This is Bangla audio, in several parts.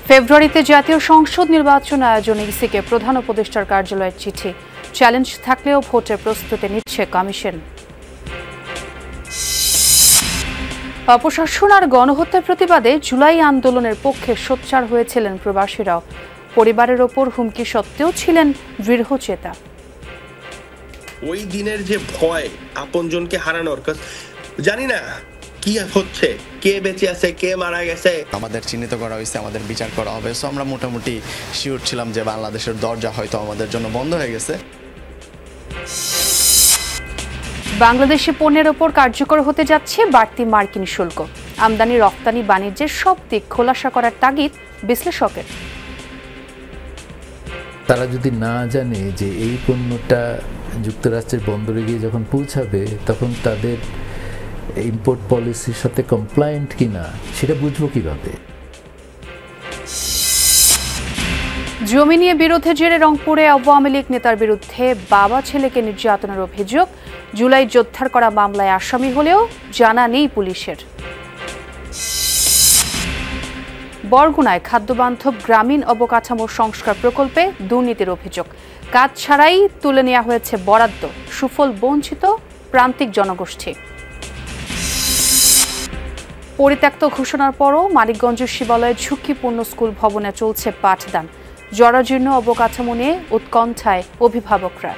ফেব্রুয়ারিতে জাতীয় সংসদ নির্বাচন আয়োজনে ইসিকে প্রধান উপদেষ্টার কার্যালয়ের চিঠি। চ্যালেঞ্জ থাকলেও ভোটের প্রস্তুতি নিচ্ছে কমিশন। অপশাসন আর গণহত্যার প্রতিবাদে জুলাই আন্দোলনের পক্ষে সোচ্চার হয়েছিলেন প্রবাসীরাও। পরিবারের ওপর হুমকি সত্ত্বেও ছিলেন দৃঢ়চেতা। ওই দিনের যে ভয় আপনজনকে হারানোর, জানি না কি হচ্ছে, কে বেঁচে আছে, কে মারা গেছে, আমাদের চিহ্নিত করা হয়েছে, আমাদের বিচার করা হবে। সো আমরা মোটামুটি শিওর ছিলাম যে বাংলাদেশের দরজা হয়তো আমাদের জন্য বন্ধ হয়ে গেছে। বাংলাদেশি পণ্যের ওপর কার্যকর হতে যাচ্ছে বাড়তি মার্কিন শুল্ক। আমদানি রপ্তানি বাণিজ্যের সব দিক খোলাসা করার তাগিদ বিশ্লেষকের। তারা যদি না জানে যে এই পণ্যটা যুক্তরাষ্ট্রের বন্দরে গিয়ে যখন পৌঁছাবে তখন তাদের ইম্পোর্ট পলিসির সাথে কমপ্লায়েন্ট কিনা সেটা বুঝবো কিভাবে? জমি নিয়ে বিরোধের জেরে রংপুরে আওয়ামী লীগ নেতার বিরুদ্ধে বাবা ছেলেকে নির্যাতনের অভিযোগ। জুলাই যোদ্ধার করা মামলায় আসামি হলেও জানা নেই পুলিশের। বরগুনায় খাদ্যবান্ধব গ্রামীণ অবকাঠামো সংস্কার প্রকল্পে দুর্নীতির অভিযোগ। কাজ ছাড়াই তুলে নেওয়া হয়েছে বরাদ্দ, সুফল বঞ্চিত প্রান্তিক জনগোষ্ঠী। পরিত্যক্ত ঘোষণার পরও মানিকগঞ্জের শিবালয়ে ঝুঁকিপূর্ণ স্কুল ভবনে চলছে পাঠদান। জরাজীর্ণ অবকাঠামো নিয়ে উৎকণ্ঠায় অভিভাবকরা।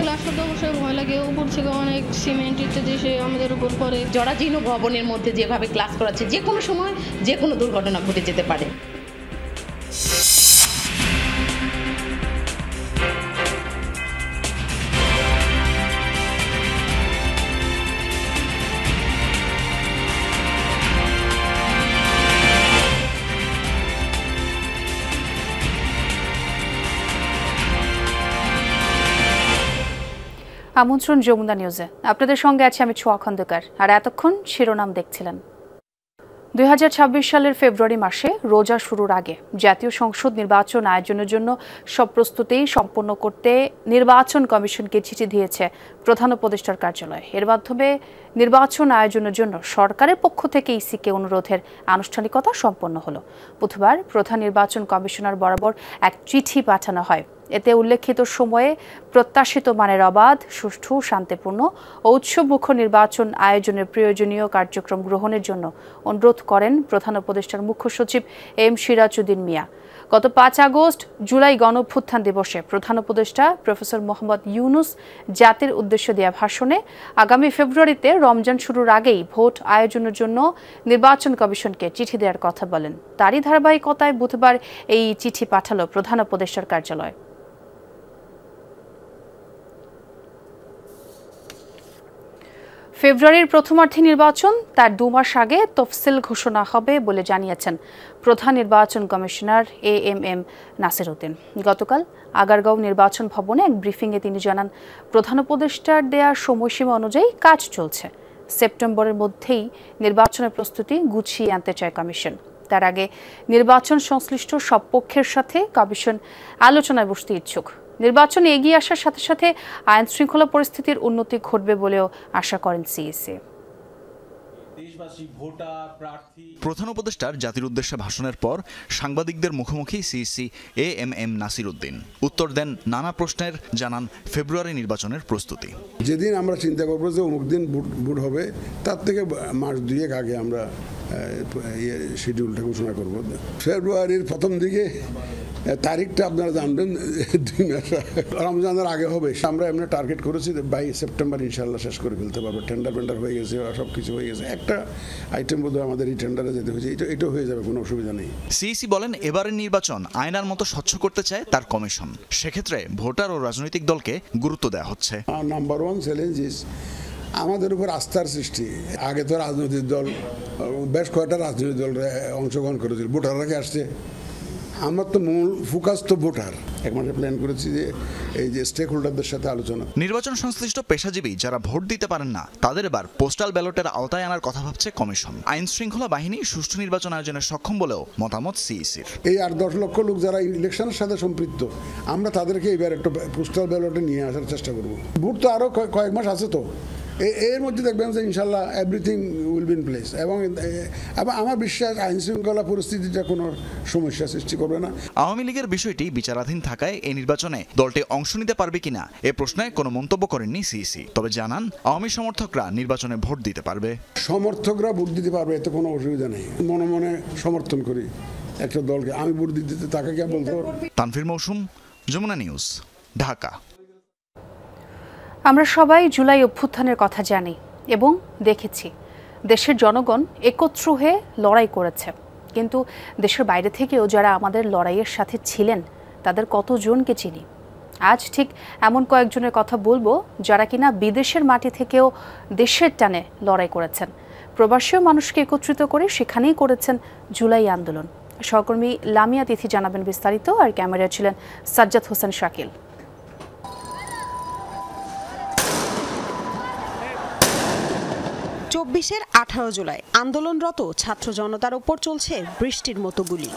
ক্লাস করতে অবশ্যই ভয় লাগে, উপর থেকে অনেক সিমেন্ট ইত্যাদি এসে আমাদের উপর পড়ে। জরাজীর্ণ ভবনের মধ্যে যেভাবে ক্লাস করাচ্ছে, যে কোনো সময় যে কোনো দুর্ঘটনা ঘটে যেতে পারে। আমন্ত্রণ যমুনা নিউজে, আপনাদের সঙ্গে আছি আমি ছোঁয়া খন্দকার। আর এতক্ষণ শিরোনাম দেখছিলেন। 2026 সালের ফেব্রুয়ারি মাসে রোজা শুরুর আগে জাতীয় সংসদ নির্বাচন আয়োজনের জন্য সব প্রস্তুতি সম্পন্ন করতে নির্বাচন কমিশনকে চিঠি দিয়েছে প্রধান উপদেষ্টার কার্যালয়। এর মাধ্যমে নির্বাচন আয়োজনের জন্য সরকারের পক্ষ থেকে ইসিকে অনুরোধের আনুষ্ঠানিকতা সম্পন্ন হলো। বুধবার প্রধান নির্বাচন কমিশনার বরাবর এক চিঠি পাঠানো হয়। এতে উল্লেখিত সময়ে প্রত্যাশিত মানের অবাধ, সুষ্ঠু, শান্তিপূর্ণ ও উৎসবমুখর নির্বাচন আয়োজনের প্রয়োজনীয় কার্যক্রম গ্রহণের জন্য অনুরোধ করেন প্রধান উপদেষ্টার মুখ্য সচিব এম সিরাজউদ্দিন মিয়া। গত 5 আগস্ট জুলাই গণঅভ্যুত্থান দিবসে প্রধান উপদেষ্টা প্রফেসর মোহাম্মদ ইউনুস জাতির উদ্দেশ্যে দেয়া ভাষণে আগামী ফেব্রুয়ারিতে রমজান শুরুর আগেই ভোট আয়োজনের জন্য নির্বাচন কমিশনকে চিঠি দেওয়ার কথা বলেন। তারই ধারাবাহিকতায় বুধবার এই চিঠি পাঠালো প্রধান উপদেষ্টার কার্যালয়। ফেব্রুয়ারির প্রথমার্ধে নির্বাচন, তার 2 মাস আগে তফসিল ঘোষণা হবে বলে জানিয়েছেন প্রধান নির্বাচন কমিশনার এএমএম নাসির উদ্দিন। গতকাল আগারগাঁও নির্বাচন ভবনে এক ব্রিফিংয়ে তিনি জানান, প্রধান উপদেষ্টার দেয়া সময়সীমা অনুযায়ী কাজ চলছে। সেপ্টেম্বরের মধ্যেই নির্বাচনের প্রস্তুতি গুছিয়ে আনতে চায় কমিশন। তার আগে নির্বাচন সংশ্লিষ্ট সব পক্ষের সাথে কমিশন আলোচনায় বসতে ইচ্ছুক। নির্বাচনে এগিয়ে আসার সাথে সাথে আইন শৃঙ্খলা পরিস্থিতির উন্নতি ঘটবে বলেও আশা করেন সিইসি। প্রধান উপদেষ্টার জাতির উদ্দেশ্যে ভাষণের পর সাংবাদিকদের মুখোমুখি সিইসি এএমএম নাসির উদ্দিন উত্তর দেন নানা প্রশ্নের, জানান ফেব্রুয়ারি নির্বাচনের প্রস্তুতি। যেদিন আমরা চিন্তা করবো যে অমুক দিন ভোট হবে, তার থেকে মাস 2 আগে আমরা শিডিউলটা ঘোষণা করব। ফেব্রুয়ারির প্রথম দিকে তারিখটা আপনারা জানবেন, 2 মাস রমজানের আগে হবে। আমরা এমনি টার্গেট করেছি বাই সেপ্টেম্বর ইনশাল্লাহ শেষ করে ফেলতে পারবো। টেন্ডার হয়ে গেছে, সব কিছু হয়ে গেছে। একটা আইটেম বোধহয় আমাদের এই টেন্ডারে যেতে হয়েছে, এটাও হয়ে যাবে, কোনো অসুবিধা নেই। সিইসি বলেন, এবারের নির্বাচন আয়নার মতো স্বচ্ছ করতে চায় তার কমিশন। সেক্ষেত্রে ভোটার ও রাজনৈতিক দলকে গুরুত্ব দেওয়া হচ্ছে। নাম্বার 1 চ্যালেঞ্জ ইজ আমাদের উপর আস্থার সৃষ্টি। আগে তো রাজনৈতিক দল, বেশ কয়েকটা রাজনৈতিক দল অংশগ্রহণ করেছিল, ভোটাররা কি আসছে? আমার তো মূল ফোকাস তো ভোটার। এক মাসে প্ল্যান করেছি যে এই যে স্টেক হোল্ডারদের সাথে আলোচনা। নির্বাচন সংশ্লিষ্ট পেশাজীবী যারা ভোট দিতে পারেন না, তাদের এবার পোস্টাল ব্যালটের আওতায় আনার কথা ভাবছে কমিশন। আইন শৃঙ্খলা বাহিনী সুষ্ঠু নির্বাচন আয়োজনে সক্ষম বলেও মতামত সিইসির। এই 8-10 লক্ষ লোক যারা ইলেকশনের সাথে সম্পৃক্ত, আমরা তাদেরকে এবার একটা পোস্টাল ব্যালটে নিয়ে আসার চেষ্টা করব। ভোট তো আরো কয়েক মাস আছে, তো এর মধ্যে দেখবেন যে ইনশাল্লাহ everything will be in place এবং আমার বিশ্বাস আইন শৃঙ্খলা পরিস্থিতিটা কোনো সমস্যা সৃষ্টি করবে না। আওয়ামী লীগের বিষয়টি বিচারাধীন থাকায় এই নির্বাচনে দলটি অংশ নিতে পারবে কিনা এ প্রশ্নে কোনো মন্তব্য করেননি সিইসি। তবে জানান আওয়ামী সমর্থকরা নির্বাচনে ভোট দিতে পারবে। সমর্থকরা ভোট দিতে পারবে, এতে কোনো অসুবিধা নেই। মনে মনে সমর্থন করি একটা দলকে, আমি ভোট দিতে তাকে কে বলতে পারবো। তানভীর মৌসুম, যমুনা নিউজ, ঢাকা। আমরা সবাই জুলাই অভ্যুত্থানের কথা জানি এবং দেখেছি। দেশের জনগণ একত্র হয়ে লড়াই করেছে, কিন্তু দেশের বাইরে থেকেও যারা আমাদের লড়াইয়ের সাথে ছিলেন তাদের কতজনকে চিনি। আজ ঠিক এমন কয়েকজনের কথা বলবো যারা কিনা বিদেশের মাটি থেকেও দেশের টানে লড়াই করেছেন, প্রবাসী মানুষকে একত্রিত করে সেখানেই করেছেন জুলাই আন্দোলন। সহকর্মী লামিয়া তিথি জানাবেন বিস্তারিত, আর ক্যামেরায় ছিলেন সাজ্জাদ হোসেন শাকিল। ২৪-এর ১৮ জুলাই আন্দোলনরত ছাত্র জনতার উপর চলছে বৃষ্টির মতো গুলি।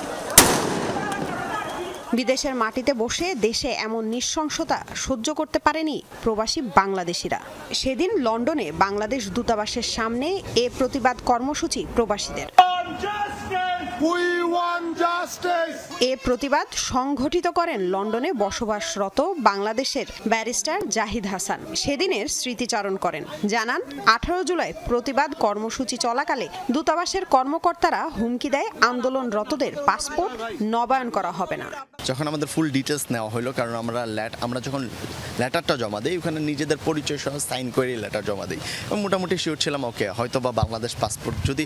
বিদেশের মাটিতে বসে দেশে এমন নৃশংসতা সহ্য করতে পারেনি প্রবাসী বাংলাদেশিরা। সেদিন লন্ডনে বাংলাদেশ দূতাবাসের সামনে এ প্রতিবাদ কর্মসূচি প্রবাসীদের। এ প্রতিবাদ সংগঠিত করেন লন্ডনে বসবাসরত বাংলাদেশের ব্যারিস্টার জাহিদ হাসান। সেদিনের স্মৃতিচারণ করেন, জানান ১৮ জুলাই প্রতিবাদ কর্মসূচি চলাকালে দূতাবাসের কর্মকর্তারা হুমকি দেয় আন্দোলনরতদের পাসপোর্ট নবায়ন করা হবে না। যখন আমাদের ফুল ডিটেলস নেওয়া হলো, কারণ আমরা যখন লেটারটা জমা দিই ওখানে নিজেদের পরিচয় সহ সাইন করে লেটার জমা দিই এবং মোটামুটি শিওর ছিলাম ওকে হয়তো বা বাংলাদেশ পাসপোর্ট যদি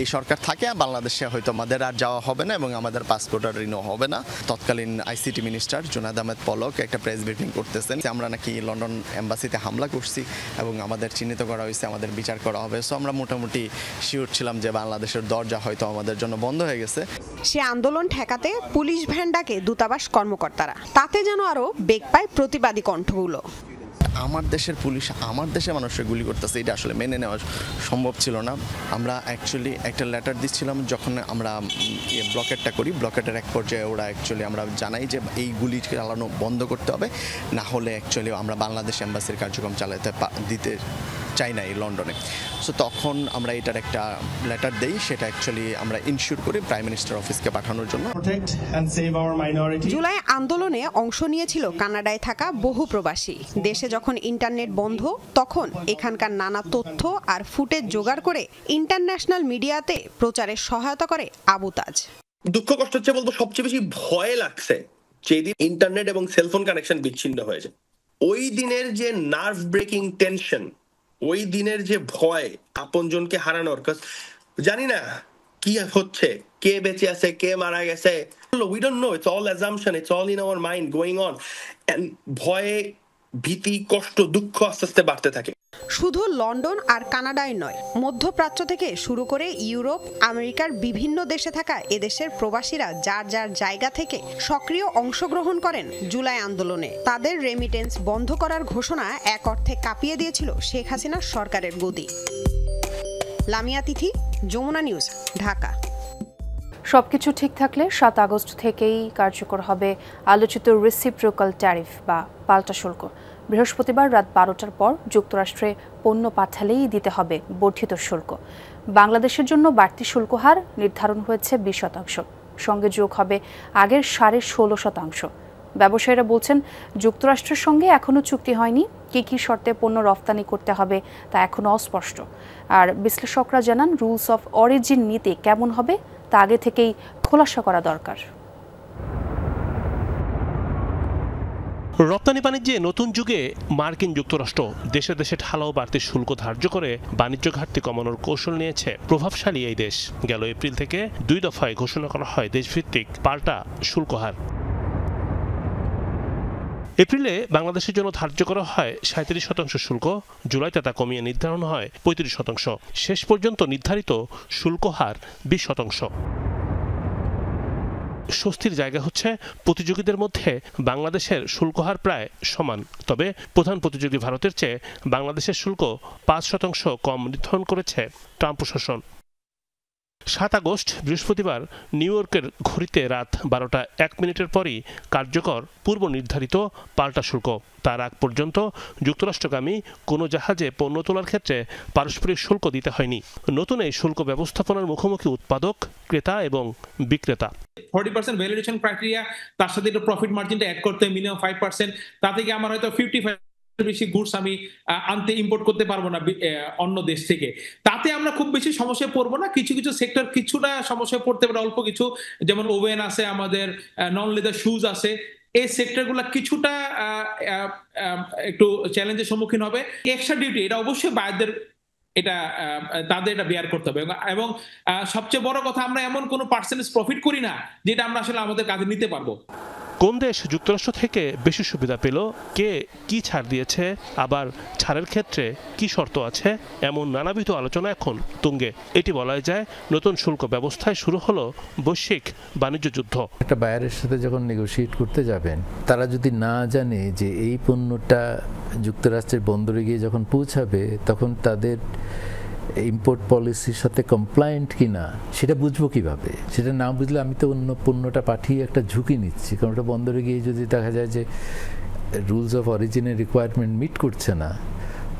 এই সরকার থাকে বাংলাদেশে হয়তো আমাদের আর যাওয়া হবে না এবং আমাদের পাসপোর্ট আর রিনিউ হবে না। তৎকালীন আইসিটি মিনিস্টার জুনায়েদ আহমেদ পলক একটা প্রেস ব্রিফিং করতেছেন যে আমরা নাকি লন্ডন এম্বাসিতে হামলা করছি এবং আমাদের চিহ্নিত করা হয়েছে, আমাদের বিচার করা হবে। সো আমরা মোটামুটি শিওর ছিলাম যে বাংলাদেশের দরজা হয়তো আমাদের জন্য বন্ধ হয়ে গেছে। সে আন্দোলন ঠেকাতে পুলিশ ভ্যান ডাকে দূতাবাস কর্মকর্তারা, তাতে যেন আরো বেগ পায় প্রতিবাদী কণ্ঠগুলো। আমার দেশের পুলিশ আমার দেশের মানুষের গুলি করতেছে, এটা আসলে মেনে নেওয়া সম্ভব ছিল না। আমরা অ্যাকচুয়ালি একটা লেটার দিচ্ছিলাম যখন আমরা ব্লকেটটা করি, ব্লকেটের এক পর্যায়ে ওরা অ্যাকচুয়ালি আমরা জানাই যে এই গুলি চালানো বন্ধ করতে হবে, না হলে অ্যাকচুয়ালি আমরা বাংলাদেশ এম্বাসির কার্যক্রম চালাতে দিতে চাই না এই লন্ডনে। সো তখন আমরা এটার একটা লেটার দেই, সেটা অ্যাকচুয়ালি আমরা ইনশিওর করি প্রাইম মিনিস্টার অফিসকে পাঠানোর জন্য। জুলাই আন্দোলনে অংশ নিয়েছিল কানাডায় থাকা বহু প্রবাসী। দেশে যখন ইন্টারনেট বন্ধ তখন এখানকার নানা তথ্য আর ফুটেজ জোগাড় করে ইন্টারন্যাশনাল মিডিয়াতে প্রচারে সহায়তা করে আবু তাজ। দুঃখ কষ্ট হচ্ছে বলবো, সবচেয়ে বেশি ভয় লাগছে যেদিন ইন্টারনেট এবং সেলফোন কানেকশন বিচ্ছিন্ন হয়ে যায়। ওই দিনের যে নার্ভ ব্রেকিং টেনশন, ওই দিনের যে ভয় আপনজনকে হারানোর, জানি না কি হচ্ছে, কে বেঁচে আছে, কে মারা গেছে, we don't know, it's all assumption, it's all in our mind going on, and ভয়ে, ভীতি, কষ্ট, দুঃখ আস্তে আস্তে বাড়তে থাকে। শুধু লন্ডন আর কানাডায় নয়, মধ্যপ্রাচ্য থেকে শুরু করে ইউরোপ, আমেরিকার বিভিন্ন দেশে থাকা এদেশের প্রবাসীরা যার যার জায়গা থেকে সক্রিয় অংশগ্রহণ করেন জুলাই আন্দোলনে। তাদের রেমিটেন্স বন্ধ করার ঘোষণা এক অর্থে কাঁপিয়ে দিয়েছিল শেখ হাসিনার সরকারের গদি। লামিয়া তিথি, যমুনা নিউজ, ঢাকা। সবকিছু ঠিক থাকলে ৭ আগস্ট থেকেই কার্যকর হবে আলোচিত রেসিপ্রোকাল ট্যারিফ বা পাল্টা শুল্ক। বৃহস্পতিবার রাত ১২টার পর যুক্তরাষ্ট্রে পণ্য পাঠালেই দিতে হবে বর্ধিত শুল্ক। বাংলাদেশের জন্য বাড়তি শুল্ক হার নির্ধারণ হয়েছে ২০%, সঙ্গে যোগ হবে আগের ১৬.৫%। ব্যবসায়ীরা বলছেন যুক্তরাষ্ট্রের সঙ্গে এখনও চুক্তি হয়নি, কী কী শর্তে পণ্য রফতানি করতে হবে তা এখনও অস্পষ্ট। আর বিশ্লেষকরা জানান রুলস অফ অরিজিন নীতি কেমন হবে তা আগে থেকেই খোলাসা করা দরকার। রপ্তানি বাণিজ্যে নতুন যুগে মার্কিন যুক্তরাষ্ট্র দেশে দেশে ঢালাও বাড়তি শুল্ক ধার্য করে বাণিজ্য ঘাটতি কমানোর কৌশল নিয়েছে প্রভাবশালী এই দেশ। গেল এপ্রিল থেকে ২ দফায় ঘোষণা করা হয় দেশভিত্তিক পাল্টা শুল্ক হার। এপ্রিলে বাংলাদেশের জন্য ধার্য করা হয় ৩৭% শুল্ক, জুলাইতে তা কমিয়ে নির্ধারণ হয় ৩৫%। শেষ পর্যন্ত নির্ধারিত শুল্ক হার ২০%। স্বস্তির জায়গা হচ্ছে প্রতিযোগীদের মধ্যে বাংলাদেশের শুল্ক হার প্রায় সমান, তবে প্রধান প্রতিযোগী ভারতের চেয়ে বাংলাদেশের শুল্ক ৫% কম নির্ধারণ করেছে ট্রাম্প প্রশাসন। 7 আগস্ট বৃহস্পতিবার নিউ ইয়র্কের ঘড়িতে রাত 12টা 1 মিনিটের পরই কার্যকর পূর্ব নির্ধারিত পাল্টা শুল্ক। তার আগ পর্যন্ত যুক্তরাষ্ট্রগামী কোনো জাহাজে পণ্য তোলার ক্ষেত্রে পারস্পরিক শুল্ক দিতে হয়নি। নতুন এই শুল্ক ব্যবস্থাপনার মুখোমুখি উৎপাদক, ক্রেতা এবং বিক্রেতা। 40% ভ্যালিডেশন ক্রাইটেরিয়া, তার সাথে একটু প্রফিট মার্জিনটা অ্যাড করতে মিনিমাম 5%, তা থেকে আমার হয়তো 55 বেশি গুডস আমি আনতে ইম্পোর্ট করতে পারবো না অন্য দেশ থেকে। তাতে আমরা খুব বেশি সমস্যায় পড়বো না। কিছু কিছু সেক্টর কিছুটা সমস্যায় পড়তে পারে, অল্প কিছু, যেমন ওভেন আছে, আমাদের নন লেদার শুজ আছে, এই সেক্টরগুলো কিছুটা একটু চ্যালেঞ্জের সম্মুখীন হবে। এক্সট্রা ডিউটি এটা অবশ্যই বায়ারদের তাদের এটা বেয়ার করতে হবে। এবং সবচেয়ে বড় কথা, আমরা এমন কোনো পার্সেন্টেজ প্রফিট করি না যেটা আমরা আসলে আমাদের কাজে নিতে পারবো। কোন দেশ যুক্তরাষ্ট্র থেকে বেশি সুবিধা পেল, কে কি ছাড় দিয়েছে, আবার ছাড়ের ক্ষেত্রে কি শর্ত আছে, এমন নানাবিধ আলোচনা এখন তুঙ্গে। এটি বলা যায় নতুন শুল্ক ব্যবস্থায় শুরু হলো বৈশ্বিক বাণিজ্য যুদ্ধ। একটা বায়ারের সাথে যখন নেগোশিয়েট করতে যাবেন, তারা যদি না জানে যে এই পণ্যটা যুক্তরাষ্ট্রের বন্দরে গিয়ে যখন পৌঁছাবে তখন তাদের ইম্পোর্ট পলিসির সাথে কমপ্লায়েন্ট কিনা সেটা বুঝবো কিভাবে? সেটা না বুঝলে আমি তো অন্য পণ্যটা পাঠিয়ে একটা ঝুঁকি নিচ্ছি, কারণ ওটা বন্দরে গিয়ে যদি দেখা যায় যে রুলস অফ অরিজিনের রিকোয়ারমেন্ট মিট করছে না,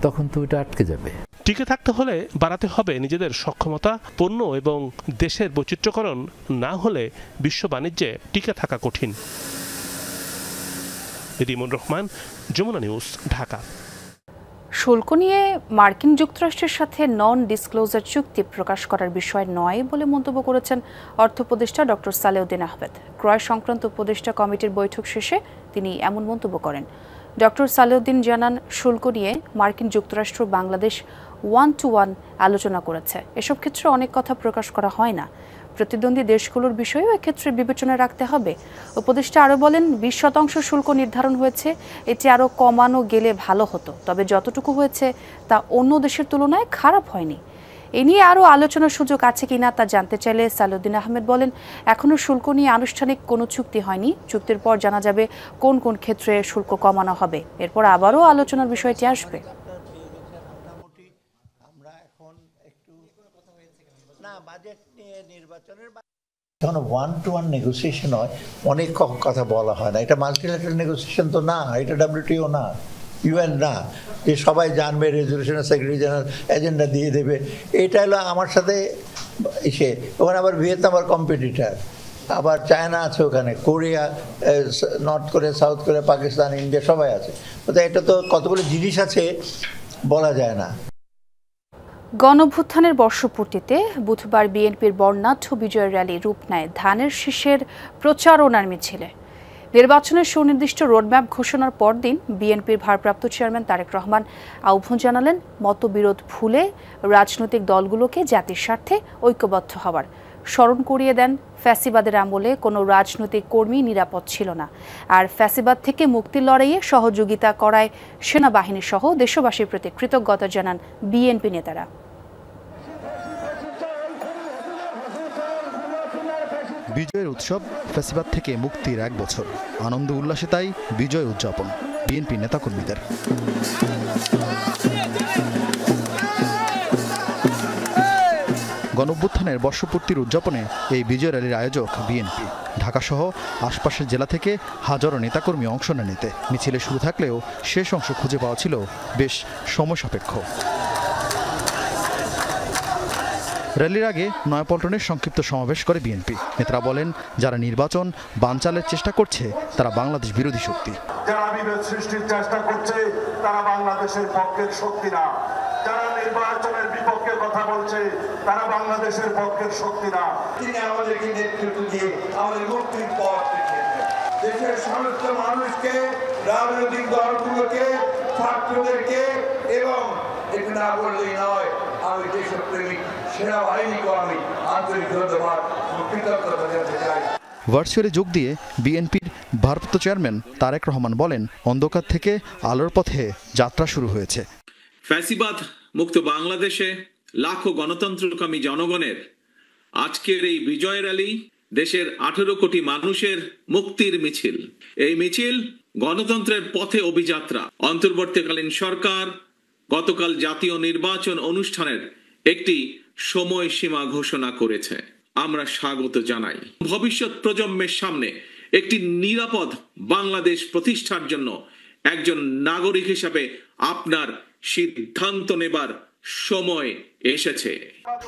তখন তো ওটা আটকে যাবে। টিকে থাকতে হলে বাড়াতে হবে নিজেদের সক্ষমতা, পণ্য এবং দেশের বৈচিত্র্যকরণ না হলে বিশ্ব বাণিজ্যে টিকে থাকা কঠিন। রিমন রহমান, যমুনা নিউজ, ঢাকা। শুল্ক নিয়ে মার্কিন যুক্তরাষ্ট্রের সাথে নন ডিসক্লোজার চুক্তি প্রকাশ করার বিষয় নয় বলে মন্তব্য করেছেন অর্থ উপদেষ্টা ডক্টর সালেউদ্দিন আহমেদ। ক্রয় সংক্রান্ত উপদেষ্টা কমিটির বৈঠক শেষে তিনি এমন মন্তব্য করেন। ডক্টর সালেউদ্দিন জানান, শুল্ক নিয়ে মার্কিন যুক্তরাষ্ট্র বাংলাদেশ 1-to-1 আলোচনা করেছে। এসব ক্ষেত্রে অনেক কথা প্রকাশ করা হয় না। প্রতিদ্বন্দ্বী দেশগুলোর বিষয়েও এক্ষেত্রে বিবেচনায় রাখতে হবে। উপদেষ্টা আরও বলেন, 20% শুল্ক নির্ধারণ হয়েছে, এটি আরও কমানো গেলে ভালো হতো, তবে যতটুকু হয়েছে তা অন্য দেশের তুলনায় খারাপ হয়নি। এ নিয়ে আরও আলোচনার সুযোগ আছে কিনা তা জানতে চাইলে সালেউদ্দিন আহমেদ বলেন, এখনও শুল্ক নিয়ে আনুষ্ঠানিক কোনো চুক্তি হয়নি। চুক্তির পর জানা যাবে কোন কোন ক্ষেত্রে শুল্ক কমানো হবে, এরপর আবারও আলোচনার বিষয়টি আসবে। যখন 1-to-1 নেগোসিয়েশন হয়, অনেক কথা বলা হয় না। এটা মাল্টিল্যাটারাল নেগোসিয়েশন তো না, এটা WTO না, UN না, যে সবাই জানবে, রেজলিউশনের সেক্রেটারি জেনারেল এজেন্ডা দিয়ে দেবে। এটা হলো আমার সাথে এসে, ওখানে আবার ভিয়েতনাম আর কম্পিটিটার, আবার চায়না আছে, ওখানে Korea, north Korea, south Korea, Pakistan, India সবাই আছে। এটা তো কতগুলো জিনিস আছে, বলা যায় না। গণঅভ্যুত্থানের বর্ষপূর্তিতে বুধবার বিএনপির বর্ণাঢ্য বিজয় র্যালি রূপ নেয় ধানের শীষের প্রচারণার মিছিলে। নির্বাচনের সুনির্দিষ্ট রোডম্যাপ ঘোষণার পরদিন বিএনপির ভারপ্রাপ্ত চেয়ারম্যান তারেক রহমান আহ্বান জানালেন মতবিরোধ ভুলে রাজনৈতিক দলগুলোকে জাতির স্বার্থে ঐক্যবদ্ধ হওয়ার। স্মরণ করিয়ে দেন, ফ্যাসিবাদের আমলে কোনো রাজনৈতিক কর্মী নিরাপদ ছিল না, আর ফ্যাসিবাদ থেকে মুক্তির লড়াইয়ে সহযোগিতা করায় সেনাবাহিনী সহ দেশবাসীর প্রতি কৃতজ্ঞতা জানান বিএনপি নেতারা। বিজয়ের উৎসব, ফ্যাসিবাদ থেকে মুক্তির 1 বছর, আনন্দ উল্লাসে তাই বিজয় উদযাপন বিএনপি নেতাকর্মীদের। গণঅভ্যুত্থানের বর্ষপূর্তির উদযাপনে এই বিজয় র্যালির আয়োজক বিএনপি। ঢাকাসহ আশপাশের জেলা থেকে হাজারো নেতাকর্মী অংশ নেন এতে। মিছিলে শুরু থাকলেও শেষ অংশ খুঁজে পাওয়া ছিল বেশ সময় সাপেক্ষ। র্যালির আগে নয়াপল্টনের সংক্ষিপ্ত সমাবেশ করে বিএনপি নেতারা বলেন, যারা নির্বাচন বানচালের চেষ্টা করছে তারা বাংলাদেশ বিরোধী শক্তি। যারা বিভেদ সৃষ্টির চেষ্টা করছে তারা বাংলাদেশের পক্ষের শক্তি না। যারা নির্বাচনের বিপক্ষে কথা বলছে তারা বাংলাদেশের পক্ষের শক্তি না। তিনি আমাদেরকে নেতৃত্ব দিয়ে আমাদের মুক্তির পথ দেখিয়েছেন। দেশের সমস্ত মানুষকে, রাজনৈতিক দলগুলোকে, ছাত্রদেরকে, এবং এটা না বললেই নয়, আমি দেশপ্রেমিক সেনাবাহিনীকে আমি আন্তরিক ধন্যবাদ ও কৃতজ্ঞতা জানাতে চাই। ভার্চুয়ালি যোগ দিয়ে বিএনপির ভারপ্রাপ্ত চেয়ারম্যান তারেক রহমান বলেন, অন্ধকার থেকে আলোর পথে যাত্রা শুরু হয়েছে। ফ্যাসিবাদ মুক্ত বাংলাদেশে লাখো গণতন্ত্রকামী জনগণের আজকের এই বিজয় র্যালি দেশের 18 কোটি মানুষের মুক্তির মিছিল। এই মিছিল গণতন্ত্রের পথে অভিযাত্রা। অন্তর্বর্তীকালীন সরকার গতকাল জাতীয় নির্বাচন অনুষ্ঠানের একটি সময়সীমা ঘোষণা করেছে। আমরা স্বাগত জানাই। ভবিষ্যৎ প্রজন্মের সামনে একটি নিরাপদ বাংলাদেশ প্রতিষ্ঠার জন্য একজন নাগরিক হিসাবে আপনার সিদ্ধান্ত নেবার সময় এসেছে।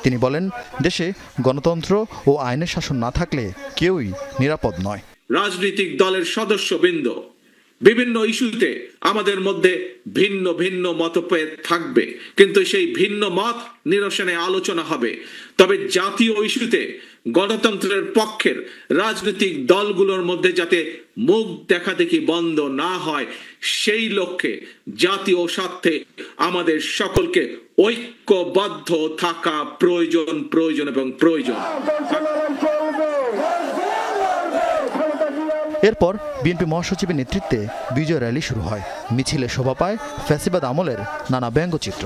তিনি বলেন, দেশে গণতন্ত্র ও আইনের শাসন না থাকলে কেউই নিরাপদ নয়। রাজনৈতিক দলের সদস্যবৃন্দ বিভিন্ন ইস্যুতে আমাদের মধ্যে ভিন্ন ভিন্ন মতভেদ থাকবে, কিন্তু সেই ভিন্ন মত নিরসনে আলোচনা হবে। তবে জাতীয় ইস্যুতে গণতন্ত্রের পক্ষের রাজনৈতিক দলগুলোর মধ্যে যাতে মুখ দেখাদেখি বন্ধ না হয়, সেই লক্ষ্যে জাতীয় স্বার্থে আমাদের সকলকে ঐক্যবদ্ধ থাকা প্রয়োজন এবং প্রয়োজন। এরপর বিএনপি মহাসচিবের নেতৃত্বে বিজয় র্যালি শুরু হয়। মিছিলে শোভা পায় ফ্যাসিবাদ আমলের নানা ব্যঙ্গচিত্র।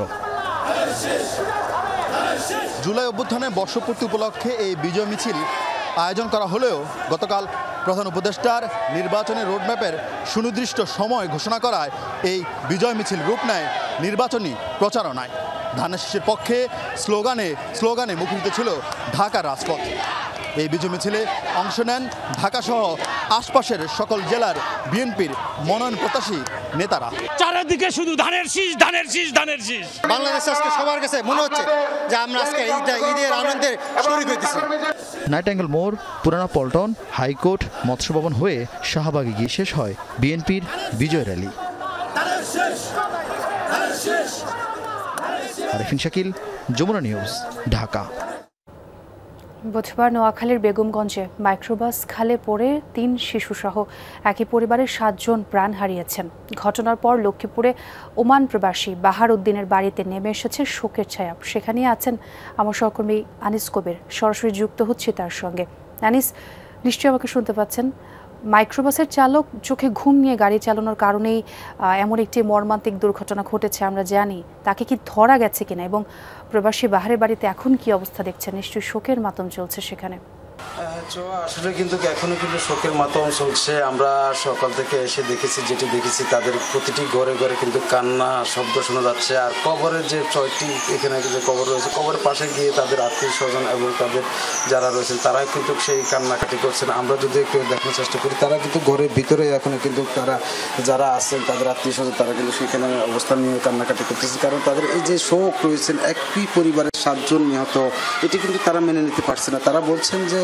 জুলাই অভ্যুত্থানের বর্ষপূর্তি উপলক্ষে এই বিজয় মিছিল আয়োজন করা হলেও গতকাল প্রধান উপদেষ্টার নির্বাচনী রোডম্যাপের সুনির্দিষ্ট সময় ঘোষণা করায় এই বিজয় মিছিল রূপ নেয় নির্বাচনী প্রচারণায়। ধানের শীষের পক্ষে স্লোগানে মুখরিত ছিল ঢাকার রাজপথ। এই বিজয় মিছিলে অংশ নেন ঢাকাসহ আশপাশের সকল জেলার বিএনপির মনোনয়ন প্রত্যাশী নেতারা। চারিদিকে শুধু ধানের শীষ, ধানের শীষ, ধানের শীষ। বাংলাদেশ আজকে সবার কাছে মনে হচ্ছে যে আমরা আজকে ঈদের আনন্দের শরীক হইতেছি। নাইটাঙ্গেল মোড়, পুরানা পল্টন, হাইকোর্ট, মৎস্য ভবন হয়ে শাহবাগে গিয়ে শেষ হয় বিএনপির বিজয় র্যালি। আরিফিন শাকিল, যমুনা নিউজ, ঢাকা। বুধবার নোয়াখালীর বেগমগঞ্জে মাইক্রোবাস খালে পড়ে ৩ শিশুসহ একই পরিবারের ৭ জন প্রাণ হারিয়েছেন। ঘটনার পর লক্ষ্মীপুরে ওমান প্রবাসী বাহার উদ্দিনের বাড়িতে নেমে এসেছে শোকের ছায়া। সেখানেই আছেন আমার সহকর্মী আনিস কবির, সরাসরি যুক্ত হচ্ছে তার সঙ্গে। আনিস, নিশ্চয়ই আমাকে শুনতে পাচ্ছেন। মাইক্রোবাসের চালক চোখে ঘুম নিয়ে গাড়ি চালানোর কারণেই এমন একটি মর্মান্তিক দুর্ঘটনা ঘটেছে আমরা জানি। তাকে কি ধরা গেছে কিনা এবং প্রবাসী বাহারের বাড়িতে এখন কি অবস্থা দেখছেন? নিশ্চয়ই শোকের মাতম চলছে সেখানে। আসলে কিন্তু এখনো কিন্তু শোকের মাতম চলছে। আমরা সকাল থেকে এসে দেখেছি, যেটি দেখেছি তাদের প্রতিটি ঘরে ঘরে কিন্তু কান্না শব্দ শোনা যাচ্ছে। আর কবরের যে 6টি এখানে যে কবর রয়েছে, কবরের পাশে গিয়ে তাদের আত্মীয় স্বজন এবং তাদের যারা রয়েছেন তারা কিন্তু সেই কান্নাকাটি করছেন। আমরা যদি একটু দেখার চেষ্টা করি, তারা কিন্তু ঘরের ভিতরে এখনো কিন্তু তারা যারা আছেন তাদের আত্মীয় স্বজন তারা কিন্তু সেখানে অবস্থান নিয়ে কান্নাকাটি করতেছে। কারণ তাদের এই যে শোক রয়েছেন, একই পরিবারের 7 জন নিহত, এটি কিন্তু তারা মেনে নিতে পারছে না। তারা বলছেন যে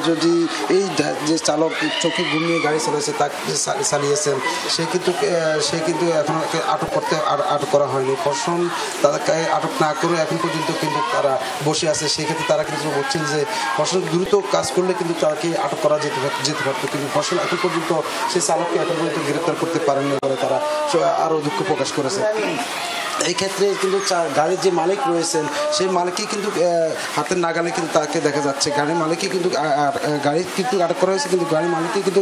যদি এই যে চালক চোখে ঘুমিয়ে গাড়ি চালাইছে, তাকে চালিয়েছেন, সে কিন্তু এখন আটক করা হয়নি। প্রশাসন তাদেরকে আটক না করে এখন পর্যন্ত কিন্তু তারা বসে আছে। সেক্ষেত্রে তারা কিন্তু বলছেন যে প্রশাসন দ্রুত কাজ করলে কিন্তু তাকে আটক করা যেতে পারত, কিন্তু প্রশাসন এখন পর্যন্ত সেই চালককে এখন পর্যন্ত গ্রেপ্তার করতে পারেননি বলে তারা আরও দুঃখ প্রকাশ করেছে। এই ক্ষেত্রে কিন্তু গাড়ির যে মালিক রয়েছেন সেই মালিকই কিন্তু হাতের নাগালে কিন্তু তাকে দেখা যাচ্ছে। গাড়ির মালিকই কিন্তু গাড়ি কিন্তু আটক করা হয়েছে, কিন্তু গাড়ির মালিকই কিন্তু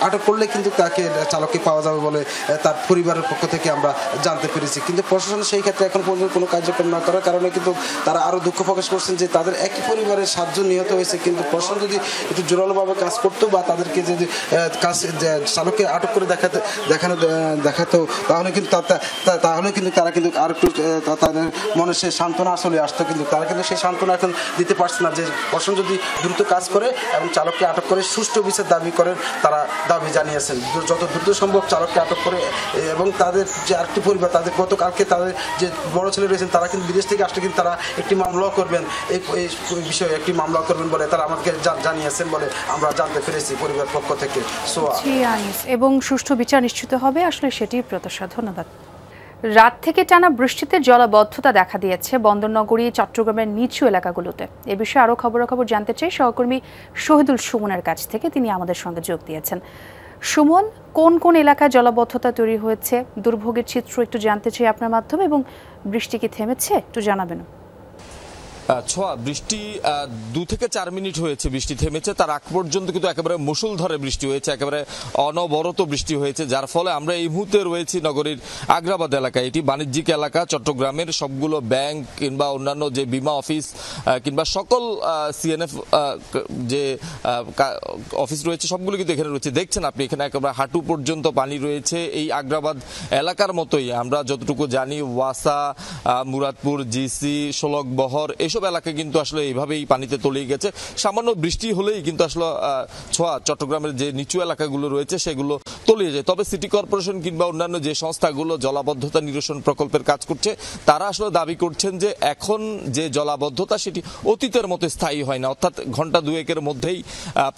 আটক করলে কিন্তু তাকে চালককে পাওয়া যাবে বলে তার পরিবারের পক্ষ থেকে আমরা জানতে পেরেছি। কিন্তু প্রশাসন সেই ক্ষেত্রে এখন পর্যন্ত কোনো কার্যক্রম না করার কারণে কিন্তু তারা আরও দুঃখ প্রকাশ করছেন যে তাদের একই পরিবারের 7 জন নিহত হয়েছে। কিন্তু প্রশাসন যদি একটু জোরালোভাবে কাজ করতো বা তাদেরকে যদি চালককে আটক করে দেখাতো তাহলে কিন্তু তারা কিন্তু আর একটু তাদের মনে সে সান্ত্বনা আসলে আসতো, কিন্তু তারা কিন্তু সেই সান্ত্বনা এখন দিতে পারছে না। যে প্রশাসন যদি দ্রুত কাজ করে এবং চালককে আটক করে সুষ্ঠু বিচার দাবি করেন, তারা দাবি জানিয়েছেন যত দ্রুত সম্ভব চালককে আটক করে। এবং তাদের যে আরেকটি পরিবার, তাদের গতকালকে তাদের যে বড় ছেলে রয়েছেন তারা কিন্তু বিদেশ থেকে আসলে কিন্তু তারা একটি মামলাও করবেন, এই বিষয়ে একটি মামলা করবেন বলে তারা আমাকে জানিয়েছেন বলে আমরা জানতে পেরেছি পরিবার পক্ষ থেকে। এবং সুষ্ঠু বিচার নিশ্চিত হবে, আসলে সেটি প্রত্যাশা। ধন্যবাদ। রাত থেকে টানা বৃষ্টিতে জলাবদ্ধতা দেখা দিয়েছে বন্দরনগরী চট্টগ্রামের নিচু এলাকাগুলোতে। এ বিষয়ে আরও খবরাখবর জানতে চাই সহকর্মী শহীদুল সুমনের কাছ থেকে। তিনি আমাদের সঙ্গে যোগ দিয়েছেন। সুমন, কোন কোন এলাকায় জলাবদ্ধতা তৈরি হয়েছে, দুর্ভোগের চিত্র একটু জানতে চাই আপনার মাধ্যমে, এবং বৃষ্টি কি থেমেছে একটু জানাবেন। ছোঁয়া বৃষ্টি 2 থেকে 4 মিনিট হয়েছে বৃষ্টি থেমেছে, তার আগ পর্যন্ত কিন্তু একেবারে মুষলধারে বৃষ্টি হয়েছে, একেবারে অনবরত বৃষ্টি হয়েছে, যার ফলে আমরা এই মুহূর্তে রয়েছি নগরীর আগ্রাবাদ এলাকায়। এটি বাণিজ্যিক এলাকা, চট্টগ্রামের সবগুলো ব্যাংক কিংবা অন্যান্য যে বিমা অফিস কিংবা সকল সিএনএফ যে অফিস রয়েছে সবগুলো কিন্তু এখানে রয়েছে। দেখছেন আপনি এখানে একেবারে হাঁটু পর্যন্ত পানি রয়েছে। এই আগ্রাবাদ এলাকার মতোই আমরা যতটুকু জানি ওয়াসা, মুরাদপুর, জিসি, শোলকবহর এসব এলাকা কিন্তু আসলে এইভাবেই পানিতে তলিয়ে গেছে। সামান্য বৃষ্টি হলেই কিন্তু আসলে ছোঁয়া চট্টগ্রামের যে নিচু এলাকাগুলো রয়েছে সেগুলো তলিয়ে যায়। তবে সিটি কর্পোরেশন কিংবা অন্যান্য যে সংস্থাগুলো জলাবদ্ধতা নিরসন প্রকল্পের কাজ করছে তারা আসলে দাবি করছেন যে এখন যে জলাবদ্ধতা সেটি অতীতের মতো স্থায়ী হয় না, অর্থাৎ ঘন্টা 2-1 মধ্যেই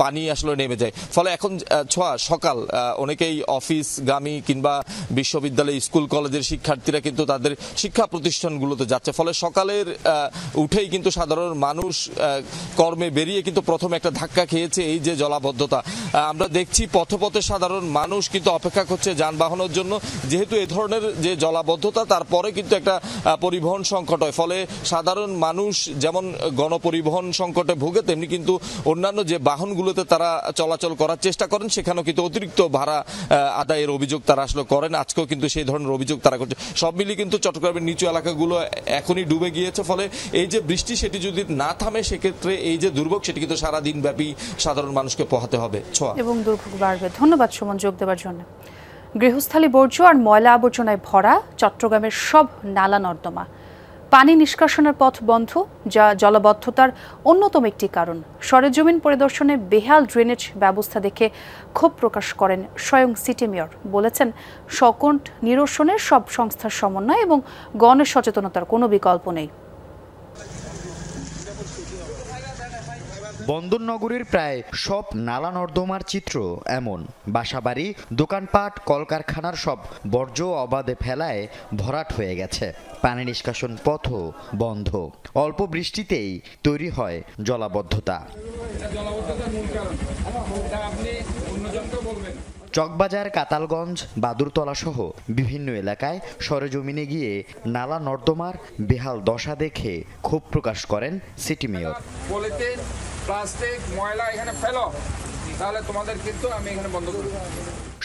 পানি আসলে নেমে যায়। ফলে এখন ছোঁয়া সকাল অনেকেই অফিসগামী কিংবা বিশ্ববিদ্যালয়, স্কুল, কলেজের শিক্ষার্থীরা কিন্তু তাদের শিক্ষা প্রতিষ্ঠানগুলোতে যাচ্ছে। ফলে সকালের উঠেই কিন্তু সাধারণ মানুষ কর্মে বেরিয়ে কিন্তু প্রথমে একটা ধাক্কা খেয়েছে এই যে জলাবদ্ধতা। আমরা দেখছি পথে পথে সাধারণ মানুষ কিন্তু অপেক্ষা করছে যানবাহনের জন্য, যেহেতু এ ধরনের যে জলাবদ্ধতা তারপরে কিন্তু একটা পরিবহন সংকট হয়। ফলে সাধারণ মানুষ যেমন গণপরিবহন সংকটে ভোগে, তেমনি কিন্তু অন্যান্য যে বাহনগুলোতে তারা চলাচল করার চেষ্টা করেন সেখানেও কিন্তু অতিরিক্ত ভাড়া আদায়ের অভিযোগ তারা আসলে করেন। আজকেও কিন্তু সেই ধরনের অভিযোগ তারা করছে। সব মিলিয়ে কিন্তু চট্টগ্রামের নিচু এলাকাগুলো এখনই ডুবে গিয়েছে। ফলে এই যে বৃষ্টি সেটি যদি না থামে সেক্ষেত্রে এই যে দুর্ভোগ সেটি কিন্তু সারাদিন ব্যাপী সাধারণ মানুষকে পোহাতে হবে। এবং দুর্ভোগ বাড়বে। ধন্যবাদ সুমন যোগ দেওয়ার জন্য। গৃহস্থালী বর্জ্য আর ময়লা আবর্জনায় ভরা চট্টগ্রামের সব নালা নর্দমা, পানি নিষ্কাশনের পথ বন্ধ, যা জলাবদ্ধতার অন্যতম একটি কারণ। সরেজমিন পরিদর্শনে বেহাল ড্রেনেজ ব্যবস্থা দেখে ক্ষোভ প্রকাশ করেন স্বয়ং সিটি মেয়র। বলেছেন সংকট নিরসনের সব সংস্থার সমন্বয় এবং গণসচেতনতার কোনো বিকল্প নেই। বন্দরনগরীর প্রায় সব নালা নর্দমার চিত্র এমন। বাসাবাড়ি, দোকানপাট, কলকারখানার সব বর্জ্য অবাধে ফেলায় ভরাট হয়ে গেছে। পানি নিষ্কাশন পথও বন্ধ। অল্প বৃষ্টিতেই তৈরি হয় জলাবদ্ধতা। চকবাজার, কাতালগঞ্জ, বাদুরতলা সহ বিভিন্ন এলাকায় সরেজমিনে গিয়ে নালা নর্দমার বেহাল দশা দেখে ক্ষোভ প্রকাশ করেন সিটি মেয়র। প্লাস্টিক, ময়লা এখানে ফেলো, তাহলে তোমাদের কিন্তু আমি এখানে বন্ধ করব।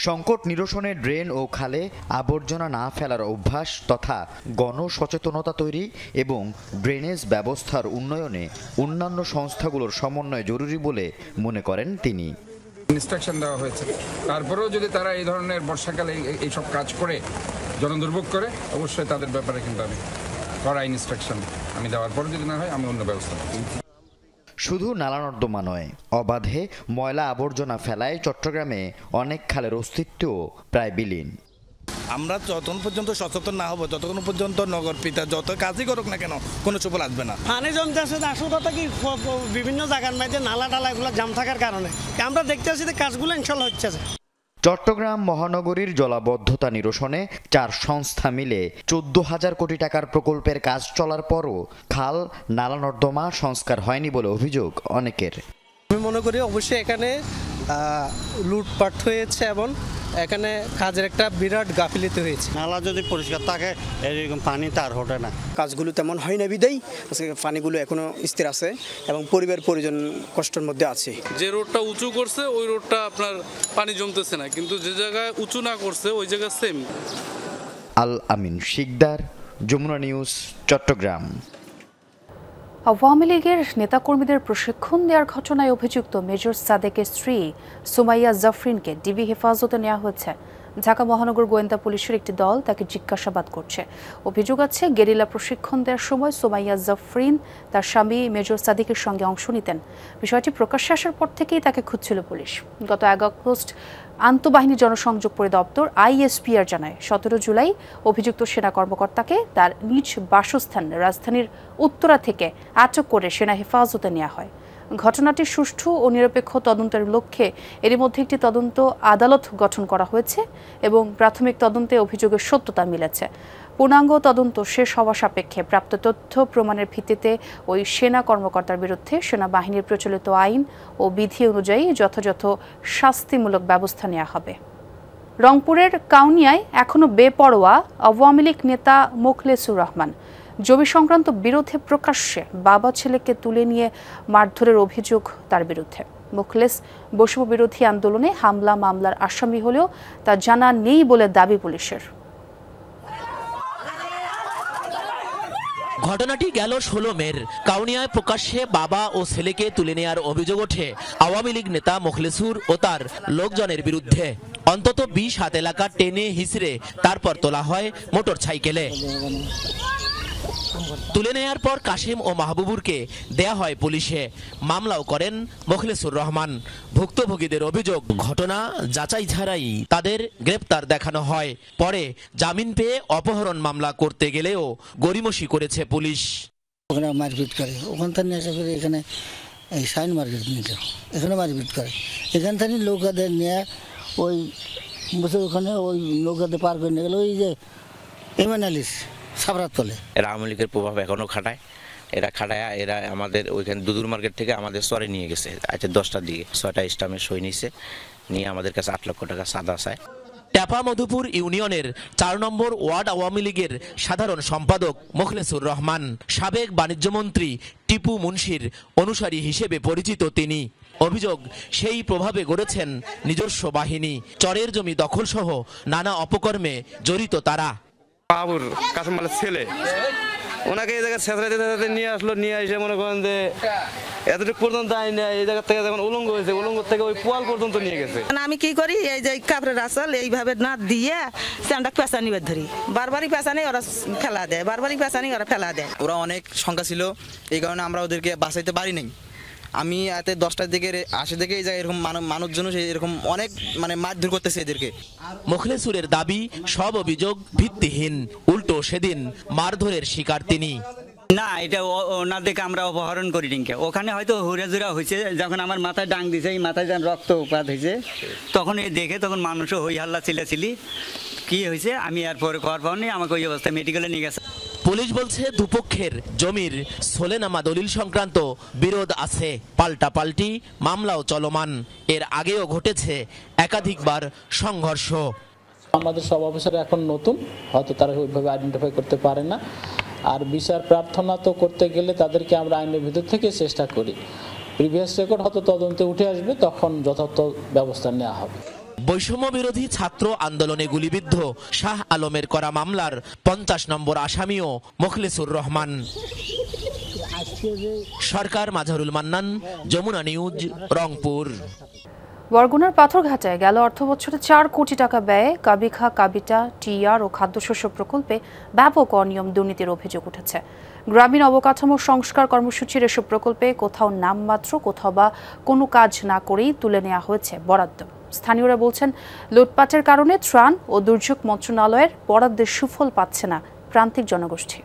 সংকট নিরসনে ড্রেন ও খালে আবর্জনা না ফেলার অভ্যাস তথা গণসচেতনতা তৈরি এবং ড্রেনেজ ব্যবস্থার উন্নয়নে অন্যান্য সংস্থাগুলোর সমন্বয় জরুরি বলে মনে করেন তিনি। ইনস্ট্রাকশন দেওয়া হয়েছে, তারপরেও যদি তারা এই ধরনের বর্ষাকালে এইসব কাজ করে জনদুর্ভোগ করে, অবশ্যই তাদের ব্যাপারে কিন্তু আমি কড়া ইনস্ট্রাকশন আমি দেওয়ার পরে যদি না হয় আমি অন্য ব্যবস্থা নেব। শুধু নালা নর্দমা নয়, অবাধে ময়লা আবর্জনা ফেলায় চট্টগ্রামে অনেক খালের অস্তিত্বও প্রায় বিলীন। আমরা যতক্ষণ পর্যন্ত সচেতন না হবো ততক্ষণ পর্যন্ত নগর পিতা যত কাজই করুক না কেন কোনো সুফল আসবে না। পানি জমতে আসে, আসল কথা কি বিভিন্ন জায়গার মধ্যে নালা টালা এগুলো জাম থাকার কারণে আমরা দেখতে আসি যে কাজগুলো ইনশাল্লাহ হচ্ছে। চট্টগ্রাম মহানগরীর জলাবদ্ধতা নিরসনে 4 সংস্থা মিলে 14,000 কোটি টাকার প্রকল্পের কাজ চলার পরও খাল, নালা নর্দমা সংস্কার হয়নি বলে অভিযোগ অনেকের। আমি মনে করি অবশ্যই এখানে লুটপাট হয়েছে এবং এখানে কাজের একটা বিরাট গাফিলতি হয়েছে। নালা যদি পরিষ্কার থাকে এরকম পানি তার ওঠে না। কাজগুলো তেমন হয় না বিদায় পানিগুলো এখনো স্থির আছে এবং পরিবার পরিজন কষ্টের মধ্যে আছে। যে রোডটা উঁচু করছে ওই রোডটা আপনার পানি জমতেছে না, কিন্তু যে জায়গায় উঁচু না করছে ওই জায়গায় সেম। আল আমিন শিকদার, যমুনা নিউজ, চট্টগ্রাম। আওয়ামী লীগের নেতাকর্মীদের প্রশিক্ষণ দেওয়ার ঘটনায় অভিযুক্ত মেজর সাদেকের স্ত্রী সুমাইয়া জাফরিনকে ডিবি হেফাজতে নেওয়া হয়েছে। ঢাকা মহানগর গোয়েন্দা পুলিশের একটি দল তাকে জিজ্ঞাসাবাদ করছে। অভিযোগ আছে গেরিলা প্রশিক্ষণ দেওয়ার সময় সুমাইয়া জাফরিন তার স্বামী মেজর সাদেকের সঙ্গে অংশ নিতেন। বিষয়টি প্রকাশ্যে আসার পর থেকেই তাকে খুঁজছিল পুলিশ। গত 1 আগস্ট আন্তঃবাহিনী জনসংযোগ পরিদপ্তর আইএসপিআর জানায় 17 জুলাই অভিযুক্ত সেনা কর্মকর্তাকে তার নিজ বাসস্থান রাজধানীর উত্তরা থেকে আটক করে সেনা হেফাজতে নেওয়া হয়। ঘটনাটির সুষ্ঠু ও নিরপেক্ষ তদন্তের লক্ষ্যে এরই মধ্যে একটি তদন্ত আদালত গঠন করা হয়েছে এবং প্রাথমিক তদন্তে অভিযোগের সত্যতা মিলেছে। পূর্ণাঙ্গ তদন্ত শেষ হওয়া সাপেক্ষে প্রাপ্ত তথ্য প্রমাণের ভিত্তিতে ওই সেনা কর্মকর্তার বিরুদ্ধে সেনাবাহিনীর প্রচলিত আইন ও বিধি অনুযায়ী যথাযথ শাস্তিমূলক ব্যবস্থা নেওয়া হবে। রংপুরের কাউনিয়ায় এখনো বেপরোয়া আওয়ামী লীগ নেতা মোখলেসুর রহমান। জমি সংক্রান্ত বিরোধে প্রকাশ্যে বাবা ছেলেকে তুলে নিয়ে মারধরের অভিযোগ তার বিরুদ্ধে। মুখলেস বৈষম্য বিরোধী আন্দোলনে হামলা মামলার আসামি হলেও তা জানা নেই বলে দাবি পুলিশের। ঘটনাটি গেল 16 মের কাউনিয়ায় প্রকাশ্যে বাবা ও ছেলেকে তুলে নেওয়ার অভিযোগ ওঠে আওয়ামী লীগ নেতা মুখলেসুর ও তার লোকজনের বিরুদ্ধে। অন্তত 20 হাত এলাকা টেনে হিসড়ে তারপর তোলা হয় মোটর সাইকেলে। তুলে নেয়ার পর কাশিম ও মাহবুবুরকে দেয়া হয় পুলিশে। মামলাও করেন মুখলেসুর রহমান। ভুক্তভোগীদের অভিযোগ, ঘটনা যাচাই ছাড়াই তাদের গ্রেপ্তার দেখানো হয়। পরে জামিন পেয়ে অপহরণ মামলা করতে গেলেও গড়িমসি করেছে পুলিশ। ওখানে মারপিট করে, ওখান থেকে নেশা করে এখানে এই সাইন মার্কেট নিয়ে এখানে মারপিট করে। এখান থেকে নৌকাদের নিয়ে ওই বছর ওখানে ওই নৌকাতে পার করে নিয়ে গেল ওই যে এমএনএলিস সাবরাত তলে। এরা আওয়ামী লীগের প্রভাব এখনো খাটায়। এরা আমাদের ওইখানে দুদুর মার্কেট থেকে আমাদের সরে নিয়ে গেছে। আচ্ছা 10টার দিকে 6টা স্টামে সই নিছে, নিয়ে আমাদের কাছে 8 লক্ষ টাকা চাঁদা চায়। ট্যাপা মধুপুর ইউনিয়নের 4 নম্বর ওয়ার্ড আওয়ামী লীগের সাধারণ সম্পাদক মুখলেসুর রহমান, সাবেক বাণিজ্যমন্ত্রী টিপু মুন্সির অনুসারী হিসেবে পরিচিত তিনি। অভিযোগ, সেই প্রভাবে গড়েছেন নিজস্ব বাহিনী। চরের জমি দখল সহ নানা অপকর্মে জড়িত তারা। বাবুর কাসম মালের ছেলে ওনাকে এই জায়গায় ছেঁচড়াতে নিয়ে আসলো, নিয়ে এসে মনে করেন যে এতটুকু পর্যন্ত আই না, এই জায়গা থেকে যখন উলঙ্গ হয়েছে উলঙ্গ থেকে ওই পোয়াল পর্যন্ত নিয়ে গেছে। আমি কি করি, এই যে কাপড়ের আঁচল এইভাবে না দিয়ে স্যান্ডাক পেঁচা নিবে ধরি, বারবারই পেঁচা নেই ওরা ফেলা দেয়, বারবারই পেঁচা নেই ওরা ফেলা দেয়। ওরা অনেক সংখ্যা ছিল, এই কারণে আমরা ওদেরকে বাঁচাইতে পারি নাই। আমি এতে 10টার দিকে আসে দেখে এই জায়গায় এরকম মানুষজন এরকম অনেক মারধর করতেছে এদেরকে। মুখলেসুরের দাবি, সব অভিযোগ ভিত্তিহীন। উল্টো সেদিন মারধরের শিকার তিনি। না, এটা ওনার দেখে আমরা অপহরণ করি নিকে। ওখানে হয়তো হুড়াজুরা হয়েছে, যখন আমার মাথায় ডাং দিছে, এই মাথায় যখন রক্তপাত হয়েছে, তখন এই দেখে তখন মানুষও হই হাল্লা চিল্লাচিল্লি কি হয়েছে, আমি আর পরে খবর পাওনি, আমাকে ওই অবস্থায় মেডিকেলে নিয়ে গেছে। পুলিশ বলছে দুপক্ষের জমির সোলেনামা দলিল সংক্রান্ত বিরোধ আছে, পাল্টাপাল্টি মামলাও চলমান। এর আগেও ঘটেছে একাধিকবার সংঘর্ষ। আমাদের সব অফিসার এখন নতুন, হয়তো তারা ওইভাবে আইডেন্টিফাই করতে পারে না। আর বিচার প্রার্থনা তো করতে গেলে তাদেরকে আমরা আইনের ভিতর থেকে চেষ্টা করি। প্রিভিয়াস রেকর্ড হয়তো তদন্তে উঠে আসবে, তখন যথাযথ ব্যবস্থা নেওয়া হবে। বৈষম্য বিরোধী ছাত্র আন্দোলনে গুলিবিদ্ধ শাহ আলমের করা মামলার 50 নম্বর আসামিও মুখলেসুর রহমান। সরকার, মাঝারুল মান্নান, যমুনা নিউজ, রংপুর। বরগুনার পাথরঘাটায় গেল অর্থবছরে 4 কোটি টাকা ব্যয়ে কাবিখা, কাবিটা, টিআর ও খাদ্যশস্য প্রকল্পে ব্যাপক অনিয়ম দুর্নীতির অভিযোগ উঠেছে। গ্রামীণ অবকাঠামো সংস্কার কর্মসূচির এসব প্রকল্পে কোথাও নামমাত্র, কোথাও বা কোনো কাজ না করেই তুলে নেওয়া হয়েছে বরাদ্দ। স্থানীয়রা বলছেন, লুটপাটের কারণে ত্রাণ ও দুর্যোগ মন্ত্রণালয়ের বরাদ্দের সুফল পাচ্ছে না প্রান্তিক জনগোষ্ঠী।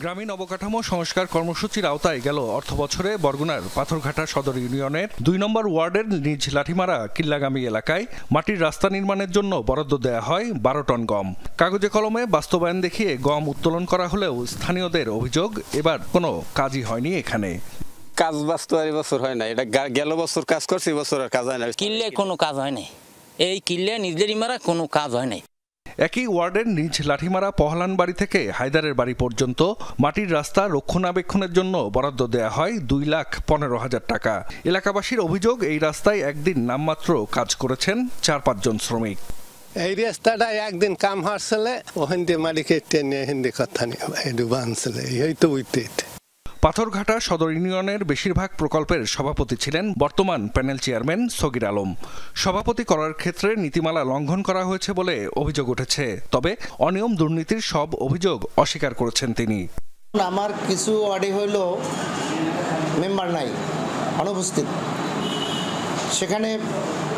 গ্রামীণ অবকাঠামো সংস্কার কর্মসূচির আওতায় গেল অর্থবছরে বরগুনার পাথরঘাটা সদর ইউনিয়নের 2 নম্বর ওয়ার্ডের নিজ লাঠিমারা কিল্লাগামী এলাকায় মাটির রাস্তা নির্মাণের জন্য বরাদ্দ দেয়া হয় 12 টন গম। কাগজে কলমে বাস্তবায়ন দেখিয়ে গম উত্তোলন করা হলেও স্থানীয়দের অভিযোগ, এবার কোনো কাজই হয়নি এখানে। কাজ বাস্তব বছর হয় না, এটা গেল বছর কাজ করছে, বছর আর কাজ হয় না। কিল্লে কোনো কাজ হয় নাই, এই কিল্লে নিজেরই মারা কোনো কাজ হয় নাই। একই ওয়ার্ডের নিজ লাঠিমারা পহলান বাড়ি থেকে হায়দারের বাড়ি পর্যন্ত মাটির রাস্তা রক্ষণাবেক্ষণের জন্য বরাদ্দ দেয়া হয় 2,15,000 টাকা। এলাকাবাসীর অভিযোগ, এই রাস্তায় একদিন নামমাত্র কাজ করেছেন 4-5 জন শ্রমিক। এই রাস্তাটা একদিন কাম হারছিলে, ওখান দিয়ে মাটি কেটে নিয়ে হিন্দি কথা নিয়ে বানছিলে, এই তো উইতে। পাথরঘাটা সদর ইউনিয়নের বেশিরভাগ প্রকল্পের সভাপতি ছিলেন বর্তমান প্যানেল চেয়ারম্যান সগির আলম। সভাপতি করার ক্ষেত্রে নীতিমালা লঙ্ঘন করা হয়েছে বলে অভিযোগ উঠেছে, তবে অনিয়ম দুর্নীতির সব অভিযোগ অস্বীকার করেছেন তিনি। আমার কিছু ওয়ার্ডে হইল মেম্বার নাই, অনুপস্থিত, সেখানে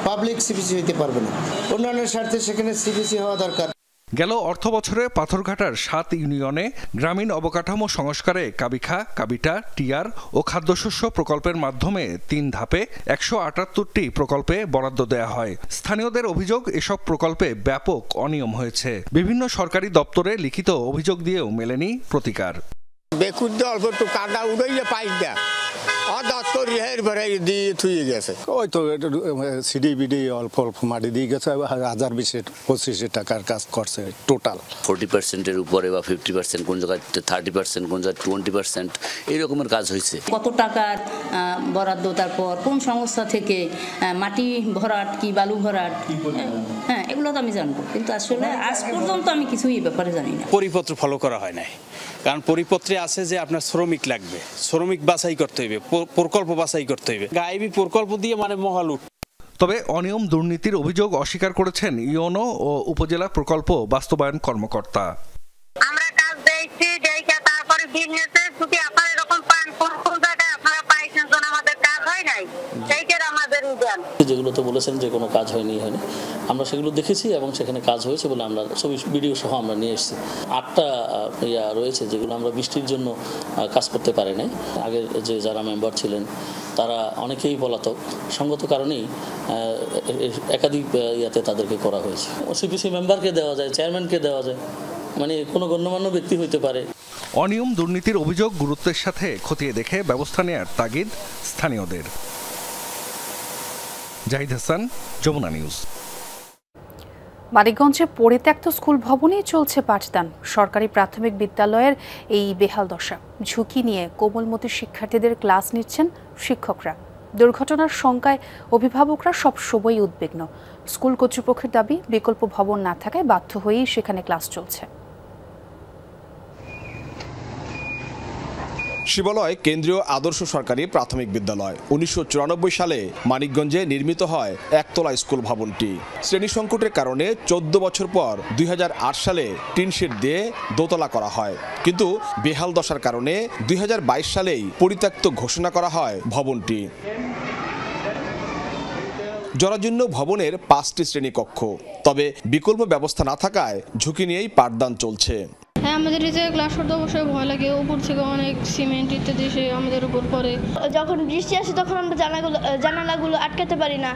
পাবলিক সিপিসি হইতে পারবে না, উন্নয়নের স্বার্থে সেখানে সিপিসি হওয়া দরকার। গেল অর্থবছরে পাথরঘাটার 7 ইউনিয়নে গ্রামীণ অবকাঠামো সংস্কারে কাবিখা, কাবিটা, টিআর ও খাদ্যশস্য প্রকল্পের মাধ্যমে 3 ধাপে 178টি প্রকল্পে বরাদ্দ দেয়া হয়। স্থানীয়দের অভিযোগ, এসব প্রকল্পে ব্যাপক অনিয়ম হয়েছে। বিভিন্ন সরকারি দপ্তরে লিখিত অভিযোগ দিয়েও মেলেনি প্রতিকার। বেকুদ্দ অল্প একটু কাদা উড়াইলে পাইস দেয়, করি এরপরে দিয়ে থুয়ে গেছে ওই তো সিডি বিডি অল্প অল্প মাটি দিয়ে গেছে 1020-25 টাকার কাজ করছে টোটাল 40%-এর উপরে বা 50%, কোন জায়গায় 30%, কোন জায়গায় 20%, এই রকমের কাজ হয়েছে। কত টাকার বরাদ্দ, তারপর কোন সংস্থা থেকে মাটি ভরাট কি বালু ভরাট, হ্যাঁ এগুলো তো আমি জানবো, কিন্তু আসলে আজ পর্যন্ত আমি কিছুই এই ব্যাপারে জানি না। পরিপত্র ফলো করা হয় নাই, কারণ পরিপত্রে আছে যে আপনার শ্রমিক লাগবে, শ্রমিক বাছাই করতে হইবে, প্রকল্প বাছাই করতে হইবে। গায়েবী প্রকল্প দিয়ে মানে মহালুট। তবে অনিয়ম দুর্নীতির অভিযোগ অস্বীকার করেছেন ইউনো ও উপজেলা প্রকল্প বাস্তবায়ন কর্মকর্তা। আমরা কাজ দিয়েছি, তারপরে বিজনেসে যদি আপনারা এরকম পান কোন জায়গায় আপনারা পাইছেন, কোন আমাদের কাজ হয় নাই, সেইটার আমাদের জ্ঞান। যেগুলো তো বলেছেন যে কোনো কাজ হয়নি, আমরা সেগুলো দেখেছি এবং সেখানে কাজ হয়েছে বলে আমরা ছবি ভিডিও সহ আমরা নিয়ে এসেছি। 8টা রয়েছে যেগুলো আমরা বৃষ্টির জন্য কাজ করতে পারি নাই। আগের যে যারা মেম্বার ছিলেন তারা অনেকেই পলাতক, সঙ্গত কারণেই একাধিক ইয়াতে তাদেরকে করা হয়েছে। সিপিসি মেম্বারকে দেওয়া যায়, চেয়ারম্যানকে দেওয়া যায়, মানে কোনো গণ্যমান্য ব্যক্তি হইতে পারে। অনিয়ম দুর্নীতির অভিযোগ গুরুত্বের সাথে খতিয়ে দেখে ব্যবস্থা নেওয়ার তাগিদ স্থানীয়দের। জাহিদ হাসান, যমুনা নিউজ। মানিকগঞ্জে পরিত্যক্ত স্কুল ভবনেই চলছে পাঠদান। সরকারি প্রাথমিক বিদ্যালয়ের এই বেহাল দশা, ঝুঁকি নিয়ে কোমলমতি শিক্ষার্থীদের ক্লাস নিচ্ছেন শিক্ষকরা। দুর্ঘটনার শঙ্কায় অভিভাবকরা সব সময়ই উদ্বিগ্ন। স্কুল কর্তৃপক্ষের দাবি, বিকল্প ভবন না থাকায় বাধ্য হয়েই সেখানে ক্লাস চলছে। শিবালয় কেন্দ্রীয় আদর্শ সরকারি প্রাথমিক বিদ্যালয় 1994 সালে মানিকগঞ্জে নির্মিত হয় একতলা স্কুল ভবনটি। শ্রেণী সংকটের কারণে 14 বছর পর 2008 সালে টিন শেড দিয়ে দোতলা করা হয়, কিন্তু বেহাল দশার কারণে 2022 সালেই পরিত্যক্ত ঘোষণা করা হয় ভবনটি। জরাজীর্ণ ভবনের 5টি শ্রেণীকক্ষ, তবে বিকল্প ব্যবস্থা না থাকায় ঝুঁকি নিয়েই পাঠদান চলছে। হ্যাঁ, আমাদের এই যে ক্লাস করতে অবশ্যই ভয় লাগে, উপর থেকে অনেক সিমেন্ট ইত্যাদি সে আমাদের উপর পড়ে। যখন বৃষ্টি আসে তখন আমরা জানালাগুলো আটকাতে পারি না,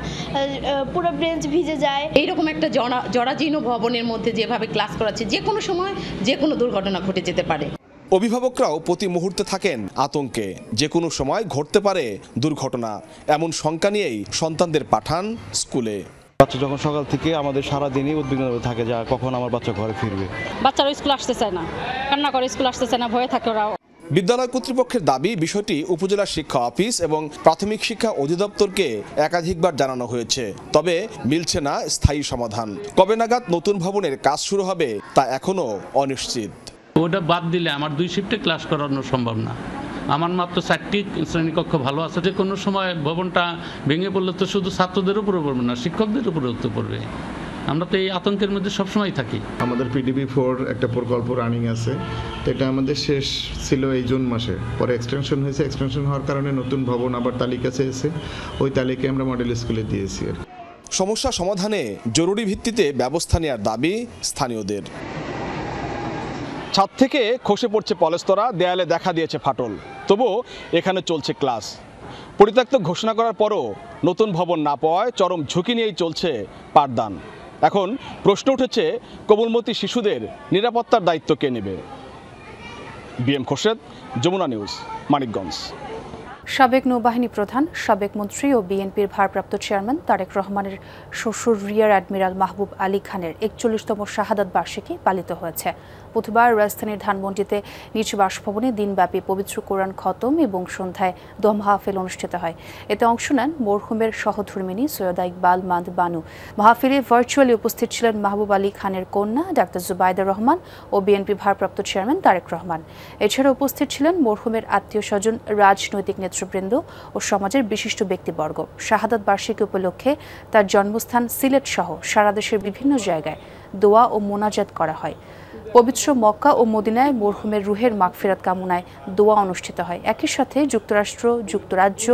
পুরো বেঞ্চ ভিজে যায়। এইরকম একটা জরাজীর্ণ ভবনের মধ্যে যেভাবে ক্লাস করাচ্ছে, যে কোনো সময় যে কোনো দুর্ঘটনা ঘটে যেতে পারে। অভিভাবকরাও প্রতি মুহূর্তে থাকেন আতঙ্কে, যে কোনো সময় ঘটতে পারে দুর্ঘটনা, এমন শঙ্কা নিয়েই সন্তানদের পাঠান স্কুলে। বাচ্চা যখন সকাল থেকে আমাদের সারাদিনই উদ্বিগ্ন থাকে যে কখন আমার বাচ্চা ঘরে ফিরবে। বাচ্চারা স্কুল আসতে চায় না, কান্না করে স্কুল আসতে চায় না, ভয়ে থাকে ওরা। বিদ্যালয় কর্তৃপক্ষের দাবি, বিষয়টি উপজেলা শিক্ষা অফিস এবং প্রাথমিক শিক্ষা অধিদপ্তরকে একাধিকবার জানানো হয়েছে, তবে মিলছে না স্থায়ী সমাধান। কবে নাগাদ নতুন ভবনের কাজ শুরু হবে তা এখনো অনিশ্চিত। ওটা বাদ দিলে আমার 2 শিফটে ক্লাস করানো সম্ভব না। আমার মাত্র 4টি শ্রেণীকক্ষ ভালো আছে, যে কোনো সময় ভবনটা ভেঙে পড়লে তো শুধু ছাত্রদের উপরে পড়বে না, শিক্ষকদের উপরেও তো পড়বে। আমরা তো এই আতঙ্কের মধ্যে সবসময় থাকি। আমাদের PDP-4 একটা প্রকল্প রানিং আছে, তো এটা আমাদের শেষ ছিল এই জুন মাসে, পরে এক্সটেনশন হয়েছে। এক্সটেনশন হওয়ার কারণে নতুন ভবন আবার তালিকা চেয়েছে, ওই তালিকায় আমরা মডেল স্কুলে দিয়েছি। সমস্যা সমাধানে জরুরি ভিত্তিতে ব্যবস্থা নেওয়ার দাবি স্থানীয়দের। ছাদ থেকে খসে পড়ছে পলেস্তরা, দেয়ালে দেখা দিয়েছে ফাটল, তবুও এখানে চলছে ক্লাস। পরিত্যক্ত ঘোষণা করার পরও নতুন ভবন না পাওয়ায় চরম ঝুঁকি নিয়েই চলছে পাঠদান। এখন প্রশ্ন উঠেছে, কোমলমতি শিশুদের নিরাপত্তার দায়িত্ব কে নেবে? BM Khorshed, Jamuna news, Manikganj. সাবেক নৌবাহিনী প্রধান, সাবেক মন্ত্রী ও বিএনপির ভারপ্রাপ্ত চেয়ারম্যান তারেক রহমানের শ্বশুর রিয়ার অ্যাডমিরাল মাহবুব আলী খানের 41তম শাহাদাত বার্ষিকী পালিত হয়েছে। বুধবার রাজধানীর ধানমন্ডিতে নিজ বাসভবনে দিনব্যাপী পবিত্র কোরআন খতম এবং সন্ধ্যায় দোয়া মাহফিল অনুষ্ঠিত হয়। এতে অংশ নেন মরহুমের সহধর্মিণী সৈয়দা ইকবাল মান্দ বানু। মাহফিলে ভার্চুয়ালি উপস্থিত ছিলেন মাহবুব আলী খানের কন্যা ডাক্তার জুবাইদা রহমান ও বিএনপি ভারপ্রাপ্ত চেয়ারম্যান তারেক রহমান। এছাড়া উপস্থিত ছিলেন মরহুমের আত্মীয় স্বজন, রাজনৈতিক নেতৃবৃন্দ ও সমাজের বিশিষ্ট ব্যক্তিবর্গ। শাহাদাত বার্ষিকী উপলক্ষে তার জন্মস্থান সিলেট সহ সারা দেশের বিভিন্ন জায়গায় দোয়া ও মোনাজাত করা হয়। পবিত্র মক্কা ও মদিনায় মরহুমের রুহের মাগফিরাত কামনায় দোয়া অনুষ্ঠিত হয়। একই সাথে যুক্তরাষ্ট্র, যুক্তরাজ্য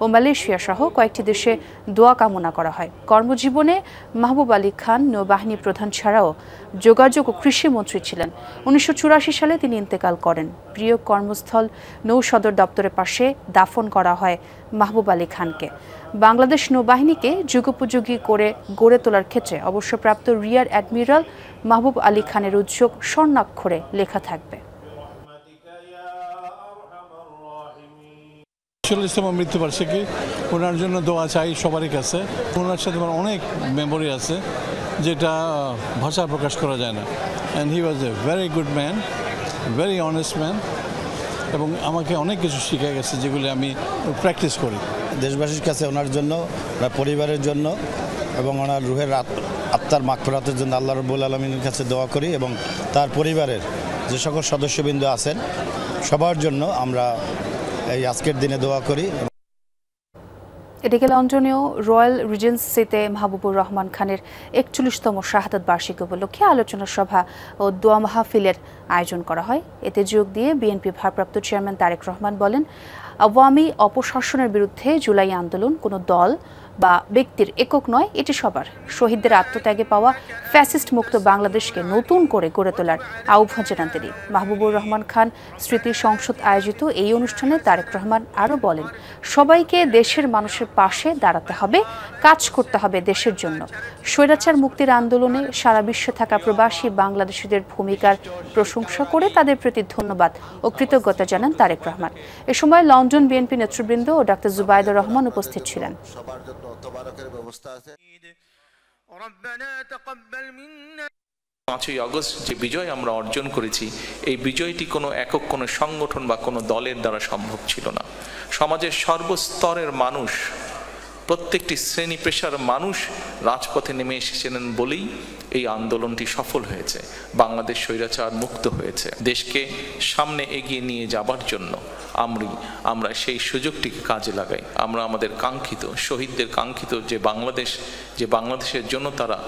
ও মালয়েশিয়া সহ কয়েকটি দেশে দোয়া কামনা করা হয়। কর্মজীবনে মাহবুব আলী খান নৌবাহিনী প্রধান ছাড়াও যোগাযোগ ও কৃষি মন্ত্রী ছিলেন। 1984 সালে তিনি ইন্তেকাল করেন। প্রিয় কর্মস্থল নৌ সদর দপ্তরের পাশে দাফন করা হয় মাহবুব আলী খানকে। বাংলাদেশ নৌবাহিনীকে যুগোপযোগী করে গড়ে তোলার ক্ষেত্রে অবসরপ্রাপ্ত রিয়ার অ্যাডমিরাল মাহবুব আলী খানের উদ্যোগ স্বর্ণাক্ষরে লেখা থাকবে। শহীদুল ইসলামের মৃত্যুবার্ষিকী, ওনার জন্য দোয়া চাই সবারই কাছে। ওনার সাথে আমার অনেক মেমোরি আছে যেটা ভাষা প্রকাশ করা যায় না। And he was a very good man, very honest man, এবং আমাকে অনেক কিছু শিখে গেছে যেগুলি আমি প্র্যাকটিস করি। দেশবাসীর কাছে ওনার জন্য, ওনার পরিবারের জন্য এবং ওনার রুহের আত্মার মাগফিরাতের জন্য আল্লাহ রাব্বুল আলামিনের কাছে দোয়া করি, এবং তার পরিবারের যে সকল সদস্যবৃন্দ আছেন সবার জন্য আমরা এই আজকের দিনে দোয়া করি। এদিকে লন্ডনেও রয়্যাল রিজেন্সিতে মাহবুবুর রহমান খানের ৪১তম শাহাদাত বার্ষিকী উপলক্ষে আলোচনা সভা ও দোয়া মাহফিলের আয়োজন করা হয়। এতে যোগ দিয়ে বিএনপি ভারপ্রাপ্ত চেয়ারম্যান তারেক রহমান বলেন, আওয়ামী অপশাসনের বিরুদ্ধে জুলাই আন্দোলন কোনো দল বা ব্যক্তির একক নয়, এটি সবার। শহীদদের আত্মত্যাগে পাওয়া ফ্যাসিস্ট মুক্ত বাংলাদেশকে নতুন করে গড়ে তোলার আহ্বান জানান তিনি। মাহবুবুর রহমান খান স্মৃতি সংসদ আয়োজিত এই অনুষ্ঠানে তারেক রহমান আরও বলেন, সবাইকে দেশের মানুষের পাশে দাঁড়াতে হবে, কাজ করতে হবে দেশের জন্য। স্বৈরাচার মুক্তির আন্দোলনে সারা বিশ্বে থাকা প্রবাসী বাংলাদেশিদের ভূমিকার প্রশংসা করে তাদের প্রতি ধন্যবাদ ও কৃতজ্ঞতা জানান তারেক রহমান। এ সময় লন্ডন বিএনপি নেতৃবৃন্দ ও ডক্টর জুবাইদুর রহমান উপস্থিত ছিলেন। 5ই আগস্ট যে বিজয় আমরা অর্জন করেছি, এই বিজয়টি কোনো একক কোনো সংগঠন বা কোনো দলের দ্বারা সম্ভব ছিল না। সমাজের সর্বস্তরের মানুষ, প্রত্যেকটি শ্রেণী পেশার মানুষ রাজপথে নেমে এসেছিলেন বলেই এই আন্দোলনটি সফল হয়েছে। বাংলাদেশ স্বৈরাচার মুক্ত হয়েছে। দেশকে সামনে এগিয়ে নিয়ে যাবার জন্য আমরা সেই সুযোগটিকে কাজে লাগাই। আমরা আমাদের কাঙ্ক্ষিত শহীদদের কাঙ্ক্ষিত যে বাংলাদেশের জন্য তারা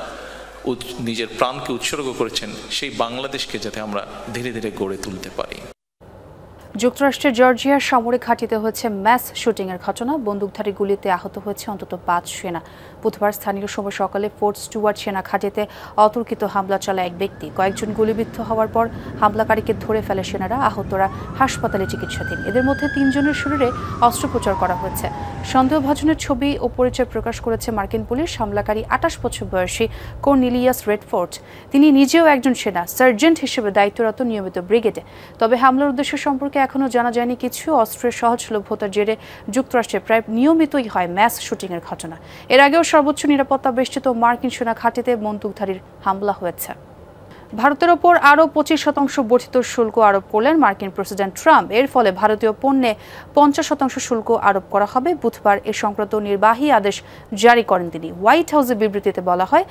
নিজের প্রাণকে উৎসর্গ করেছেন, সেই বাংলাদেশকে যাতে আমরা ধীরে ধীরে গড়ে তুলতে পারি। যুক্তরাষ্ট্রের জর্জিয়ার সামরিক ঘাঁটিতে হয়েছে ম্যাস শুটিংয়ের ঘটনা। বন্দুকধারী গুলিতে আহত হয়েছে অন্তত 5 সেনা। বুধবার স্থানীয় সময় সকালে ফোর্ট স্টুয়ার্ট সেনা ঘাঁটিতে অতর্কিত হামলা চালায় এক ব্যক্তি। কয়েকজন গুলিবিদ্ধ হওয়ার পর হামলাকারীকে ধরে ফেলে সেনারা। আহতরা হাসপাতালে চিকিৎসাধীন। এদের মধ্যে 3 জনের শরীরে অস্ত্রোপচার করা হয়েছে। সন্দেহভাজনের ছবি ও পরিচয় প্রকাশ করেছে মার্কিন পুলিশ। হামলাকারী 28 বছর বয়সী কর্নেলিয়াস রেডফোর্ড। তিনি নিজেও একজন সেনা, সার্জেন্ট হিসেবে দায়িত্বরত নিয়মিত ব্রিগেডে। তবে হামলার উদ্দেশ্য সম্পর্কে এখনও জানা যায়নি কিছু। অস্ত্রের সহজলভ্যতার জেরে যুক্তরাষ্ট্রে প্রায় নিয়মিতই হয় ম্যাস শুটিংয়ের ঘটনা। এর আগেও সর্বোচ্চ নিরাপত্তা বেষ্টিত মার্কিন সেনা ঘাঁটিতে বন্দুকধারীর হামলা হয়েছে। ভারতের ওপর আরও 25% বর্ধিত শুল্ক আরোপ করলেন মার্কিন প্রেসিডেন্ট ট্রাম্প। এর ফলে ভারতীয় পণ্যে 50% শুল্ক আরোপ করা হবে। বুধবার এ সংক্রান্ত নির্বাহী আদেশ জারি করেন তিনি। হোয়াইট হাউসের বিবৃতিতে বলা হয়,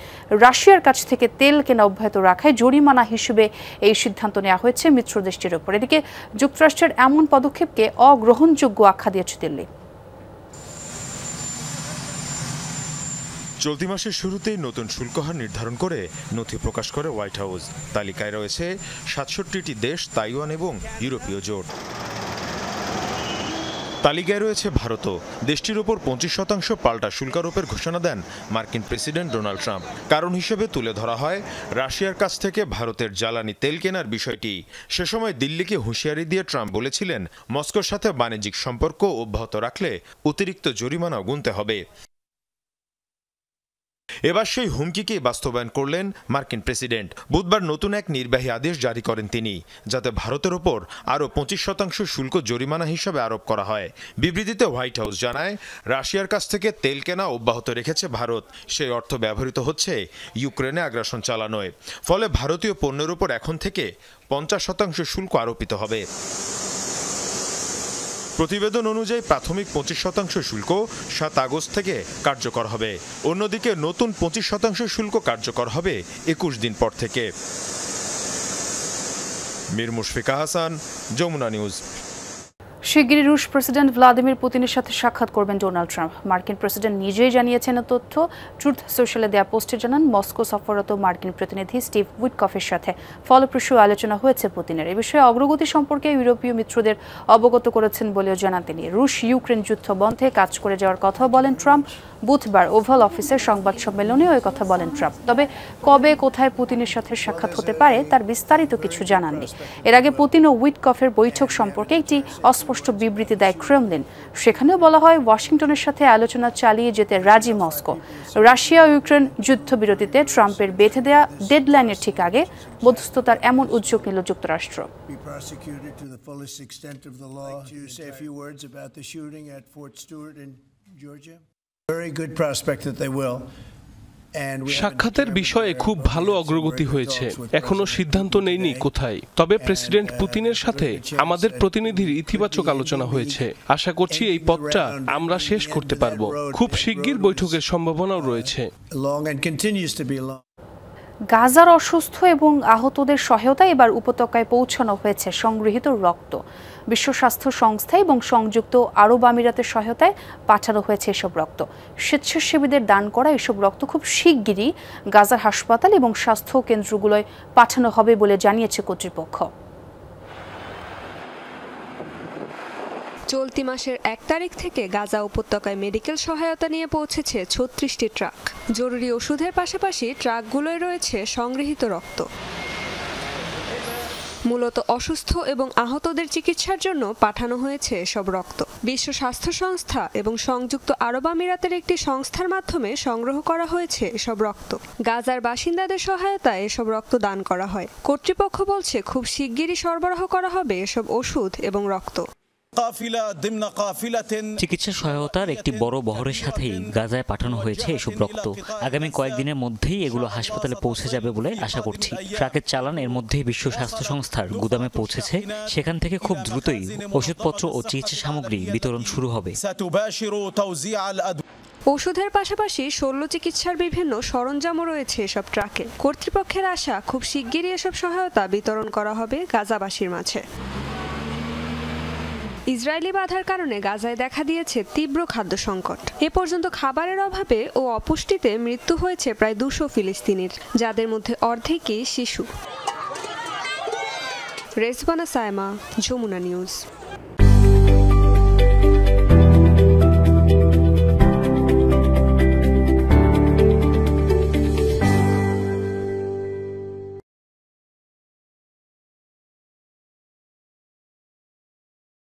রাশিয়ার কাছ থেকে তেল কেনা অব্যাহত রাখায় জরিমানা হিসেবে এই সিদ্ধান্ত নেওয়া হয়েছে মিত্র দেশটির ওপর। এদিকে যুক্তরাষ্ট্রের এমন পদক্ষেপকে অগ্রহণযোগ্য আখ্যা দিয়েছে দিল্লি। চলতি মাসের শুরুতেই নতুন শুল্ক হার নির্ধারণ করে নথি প্রকাশ করে হোয়াইট হাউস। তালিকায় রয়েছে 67টি দেশ, তাইওয়ান এবং ইউরোপীয় জোট। তালিকায় রয়েছে ভারতও। দেশটির ওপর 25% পাল্টা শুল্ক আরোপের ঘোষণা দেন মার্কিন প্রেসিডেন্ট ডোনাল্ড ট্রাম্প। কারণ হিসেবে তুলে ধরা হয় রাশিয়ার কাছ থেকে ভারতের জ্বালানি তেল কেনার বিষয়টি। সে সময় দিল্লিকে হুঁশিয়ারি দিয়ে ট্রাম্প বলেছিলেন, মস্কোর সাথে বাণিজ্যিক সম্পর্ক অব্যাহত রাখলে অতিরিক্ত জরিমানাও গুনতে হবে। এবার সেই হুমকিকেই বাস্তবায়ন করলেন মার্কিন প্রেসিডেন্ট। বুধবার নতুন এক নির্বাহী আদেশ জারি করেন তিনি, যাতে ভারতের ওপর আরও 25% শুল্ক জরিমানা হিসাবে আরোপ করা হয়। বিবৃতিতে হোয়াইট হাউস জানায়, রাশিয়ার কাছ থেকে তেল কেনা অব্যাহত রেখেছে ভারত। সেই অর্থ ব্যবহৃত হচ্ছে ইউক্রেনে আগ্রাসন চালানোয়। ফলে ভারতীয় পণ্যের উপর এখন থেকে 50% শুল্ক আরোপিত হবে। প্রতিবেদন অনুযায়ী প্রাথমিক 25% শুল্ক 7 আগস্ট থেকে কার্যকর হবে। অন্যদিকে নতুন 25% শুল্ক কার্যকর হবে 21 দিন পর থেকে। মীর মুশফিকা হাসান, যমুনা নিউজ। শিগগিরই রুশ প্রেসিডেন্ট ভ্লাদিমির পুতিনের সাথে সাক্ষাৎ করবেন ডোনাল্ড ট্রাম্প। মার্কিন প্রেসিডেন্ট নিজেই জানিয়েছেন তথ্য। ট্রুথ সোশ্যালে দেয়া পোস্টে জানান, মস্কো সফররত মার্কিন প্রতিনিধি স্টিভ উইটকফের সাথে ফলপ্রসূ আলোচনা হয়েছে পুতিনের। এ বিষয়ে অগ্রগতি সম্পর্কে ইউরোপীয় মিত্রদের অবগত করেছেন বলেও জানান তিনি। রুশ ইউক্রেন যুদ্ধ বন্ধে কাজ করে যাওয়ার কথা বলেন ট্রাম্প। বুধবার ওভাল অফিসের সংবাদ সম্মেলনেও এই কথা বলেন ট্রাম্প। তবে কবে কোথায় পুতিনের সাথে সাক্ষাৎ হতে পারে তার বিস্তারিত কিছু জানাননি। এর আগে পুতিন ও উইটকফের বৈঠক সম্পর্কে একটি অস্পষ্ট স্পষ্ট বিবৃতি দেয় ক্রেমলিন। সেখানেও বলা হয় ওয়াশিংটনের সাথে আলোচনা চালিয়ে যেতে রাজি মস্কো। রাশিয়া ও ইউক্রেন যুদ্ধবিরতিতে ট্রাম্পের বেঁধে দেয়া ডেডলাইনের ঠিক আগে মধ্যস্থতার এমন উদ্যোগ নিল যুক্তরাষ্ট্র। সাক্ষাতের বিষয়ে খুব ভালো অগ্রগতি হয়েছে, এখনো সিদ্ধান্ত নেইনি কোথায়। তবে প্রেসিডেন্ট পুতিনের সাথে আমাদের প্রতিনিধির ইতিবাচক আলোচনা হয়েছে। আশা করছি এই পথটা আমরা শেষ করতে পারবো। খুব শিগগির বৈঠকের সম্ভাবনাও রয়েছে। গাজার অসুস্থ এবং আহতদের সহায়তায় এবার উপত্যকায় পৌঁছানো হয়েছে সংগৃহীত রক্ত। বিশ্ব স্বাস্থ্য সংস্থা এবং সংযুক্ত আরব আমিরাতের সহায়তায় পাঠানো হয়েছে এসব রক্ত। স্বেচ্ছাসেবীদের দান করা এসব রক্ত খুব শিগগিরই গাজার হাসপাতাল এবং স্বাস্থ্য কেন্দ্রগুলোয় পাঠানো হবে বলে জানিয়েছে কর্তৃপক্ষ। চলতি মাসের 1 তারিখ থেকে গাজা উপত্যকায় মেডিকেল সহায়তা নিয়ে পৌঁছেছে 36টি ট্রাক। জরুরি ওষুধের পাশাপাশি ট্রাকগুলোয় রয়েছে সংগৃহীত রক্ত। মূলত অসুস্থ এবং আহতদের চিকিৎসার জন্য পাঠানো হয়েছে এসব রক্ত। বিশ্ব স্বাস্থ্য সংস্থা এবং সংযুক্ত আরব আমিরাতের একটি সংস্থার মাধ্যমে সংগ্রহ করা হয়েছে এসব রক্ত। গাজার বাসিন্দাদের সহায়তায় এসব রক্ত দান করা হয়। কর্তৃপক্ষ বলছে খুব শিগগিরই সরবরাহ করা হবে এসব ওষুধ এবং রক্ত। চিকিৎসা সহায়তার একটি বড় বহরের সাথেই গাজায় পাঠানো হয়েছে এসব রক্ত। আগামী কয়েকদিনের মধ্যেই এগুলো হাসপাতালে পৌঁছে যাবে বলে আশা করছি। ট্রাকের চালান এর মধ্যেই বিশ্ব স্বাস্থ্য সংস্থার গুদামে পৌঁছেছে। সেখান থেকে খুব দ্রুতই ওষুধপত্র ও চিকিৎসা সামগ্রী বিতরণ শুরু হবে। ওষুধের পাশাপাশি শল্য চিকিৎসার বিভিন্ন সরঞ্জামও রয়েছে এসব ট্রাকে। কর্তৃপক্ষের আশা খুব শিগগিরই এসব সহায়তা বিতরণ করা হবে গাজাবাসীর মাঝে। ইসরায়েলি বাধার কারণে গাজায় দেখা দিয়েছে তীব্র খাদ্য সংকট। এ পর্যন্ত খাবারের অভাবে ও অপুষ্টিতে মৃত্যু হয়েছে প্রায় 200 ফিলিস্তিনির, যাদের মধ্যে অর্ধেকই শিশু। রেজবানা সায়মা, যমুনা নিউজ।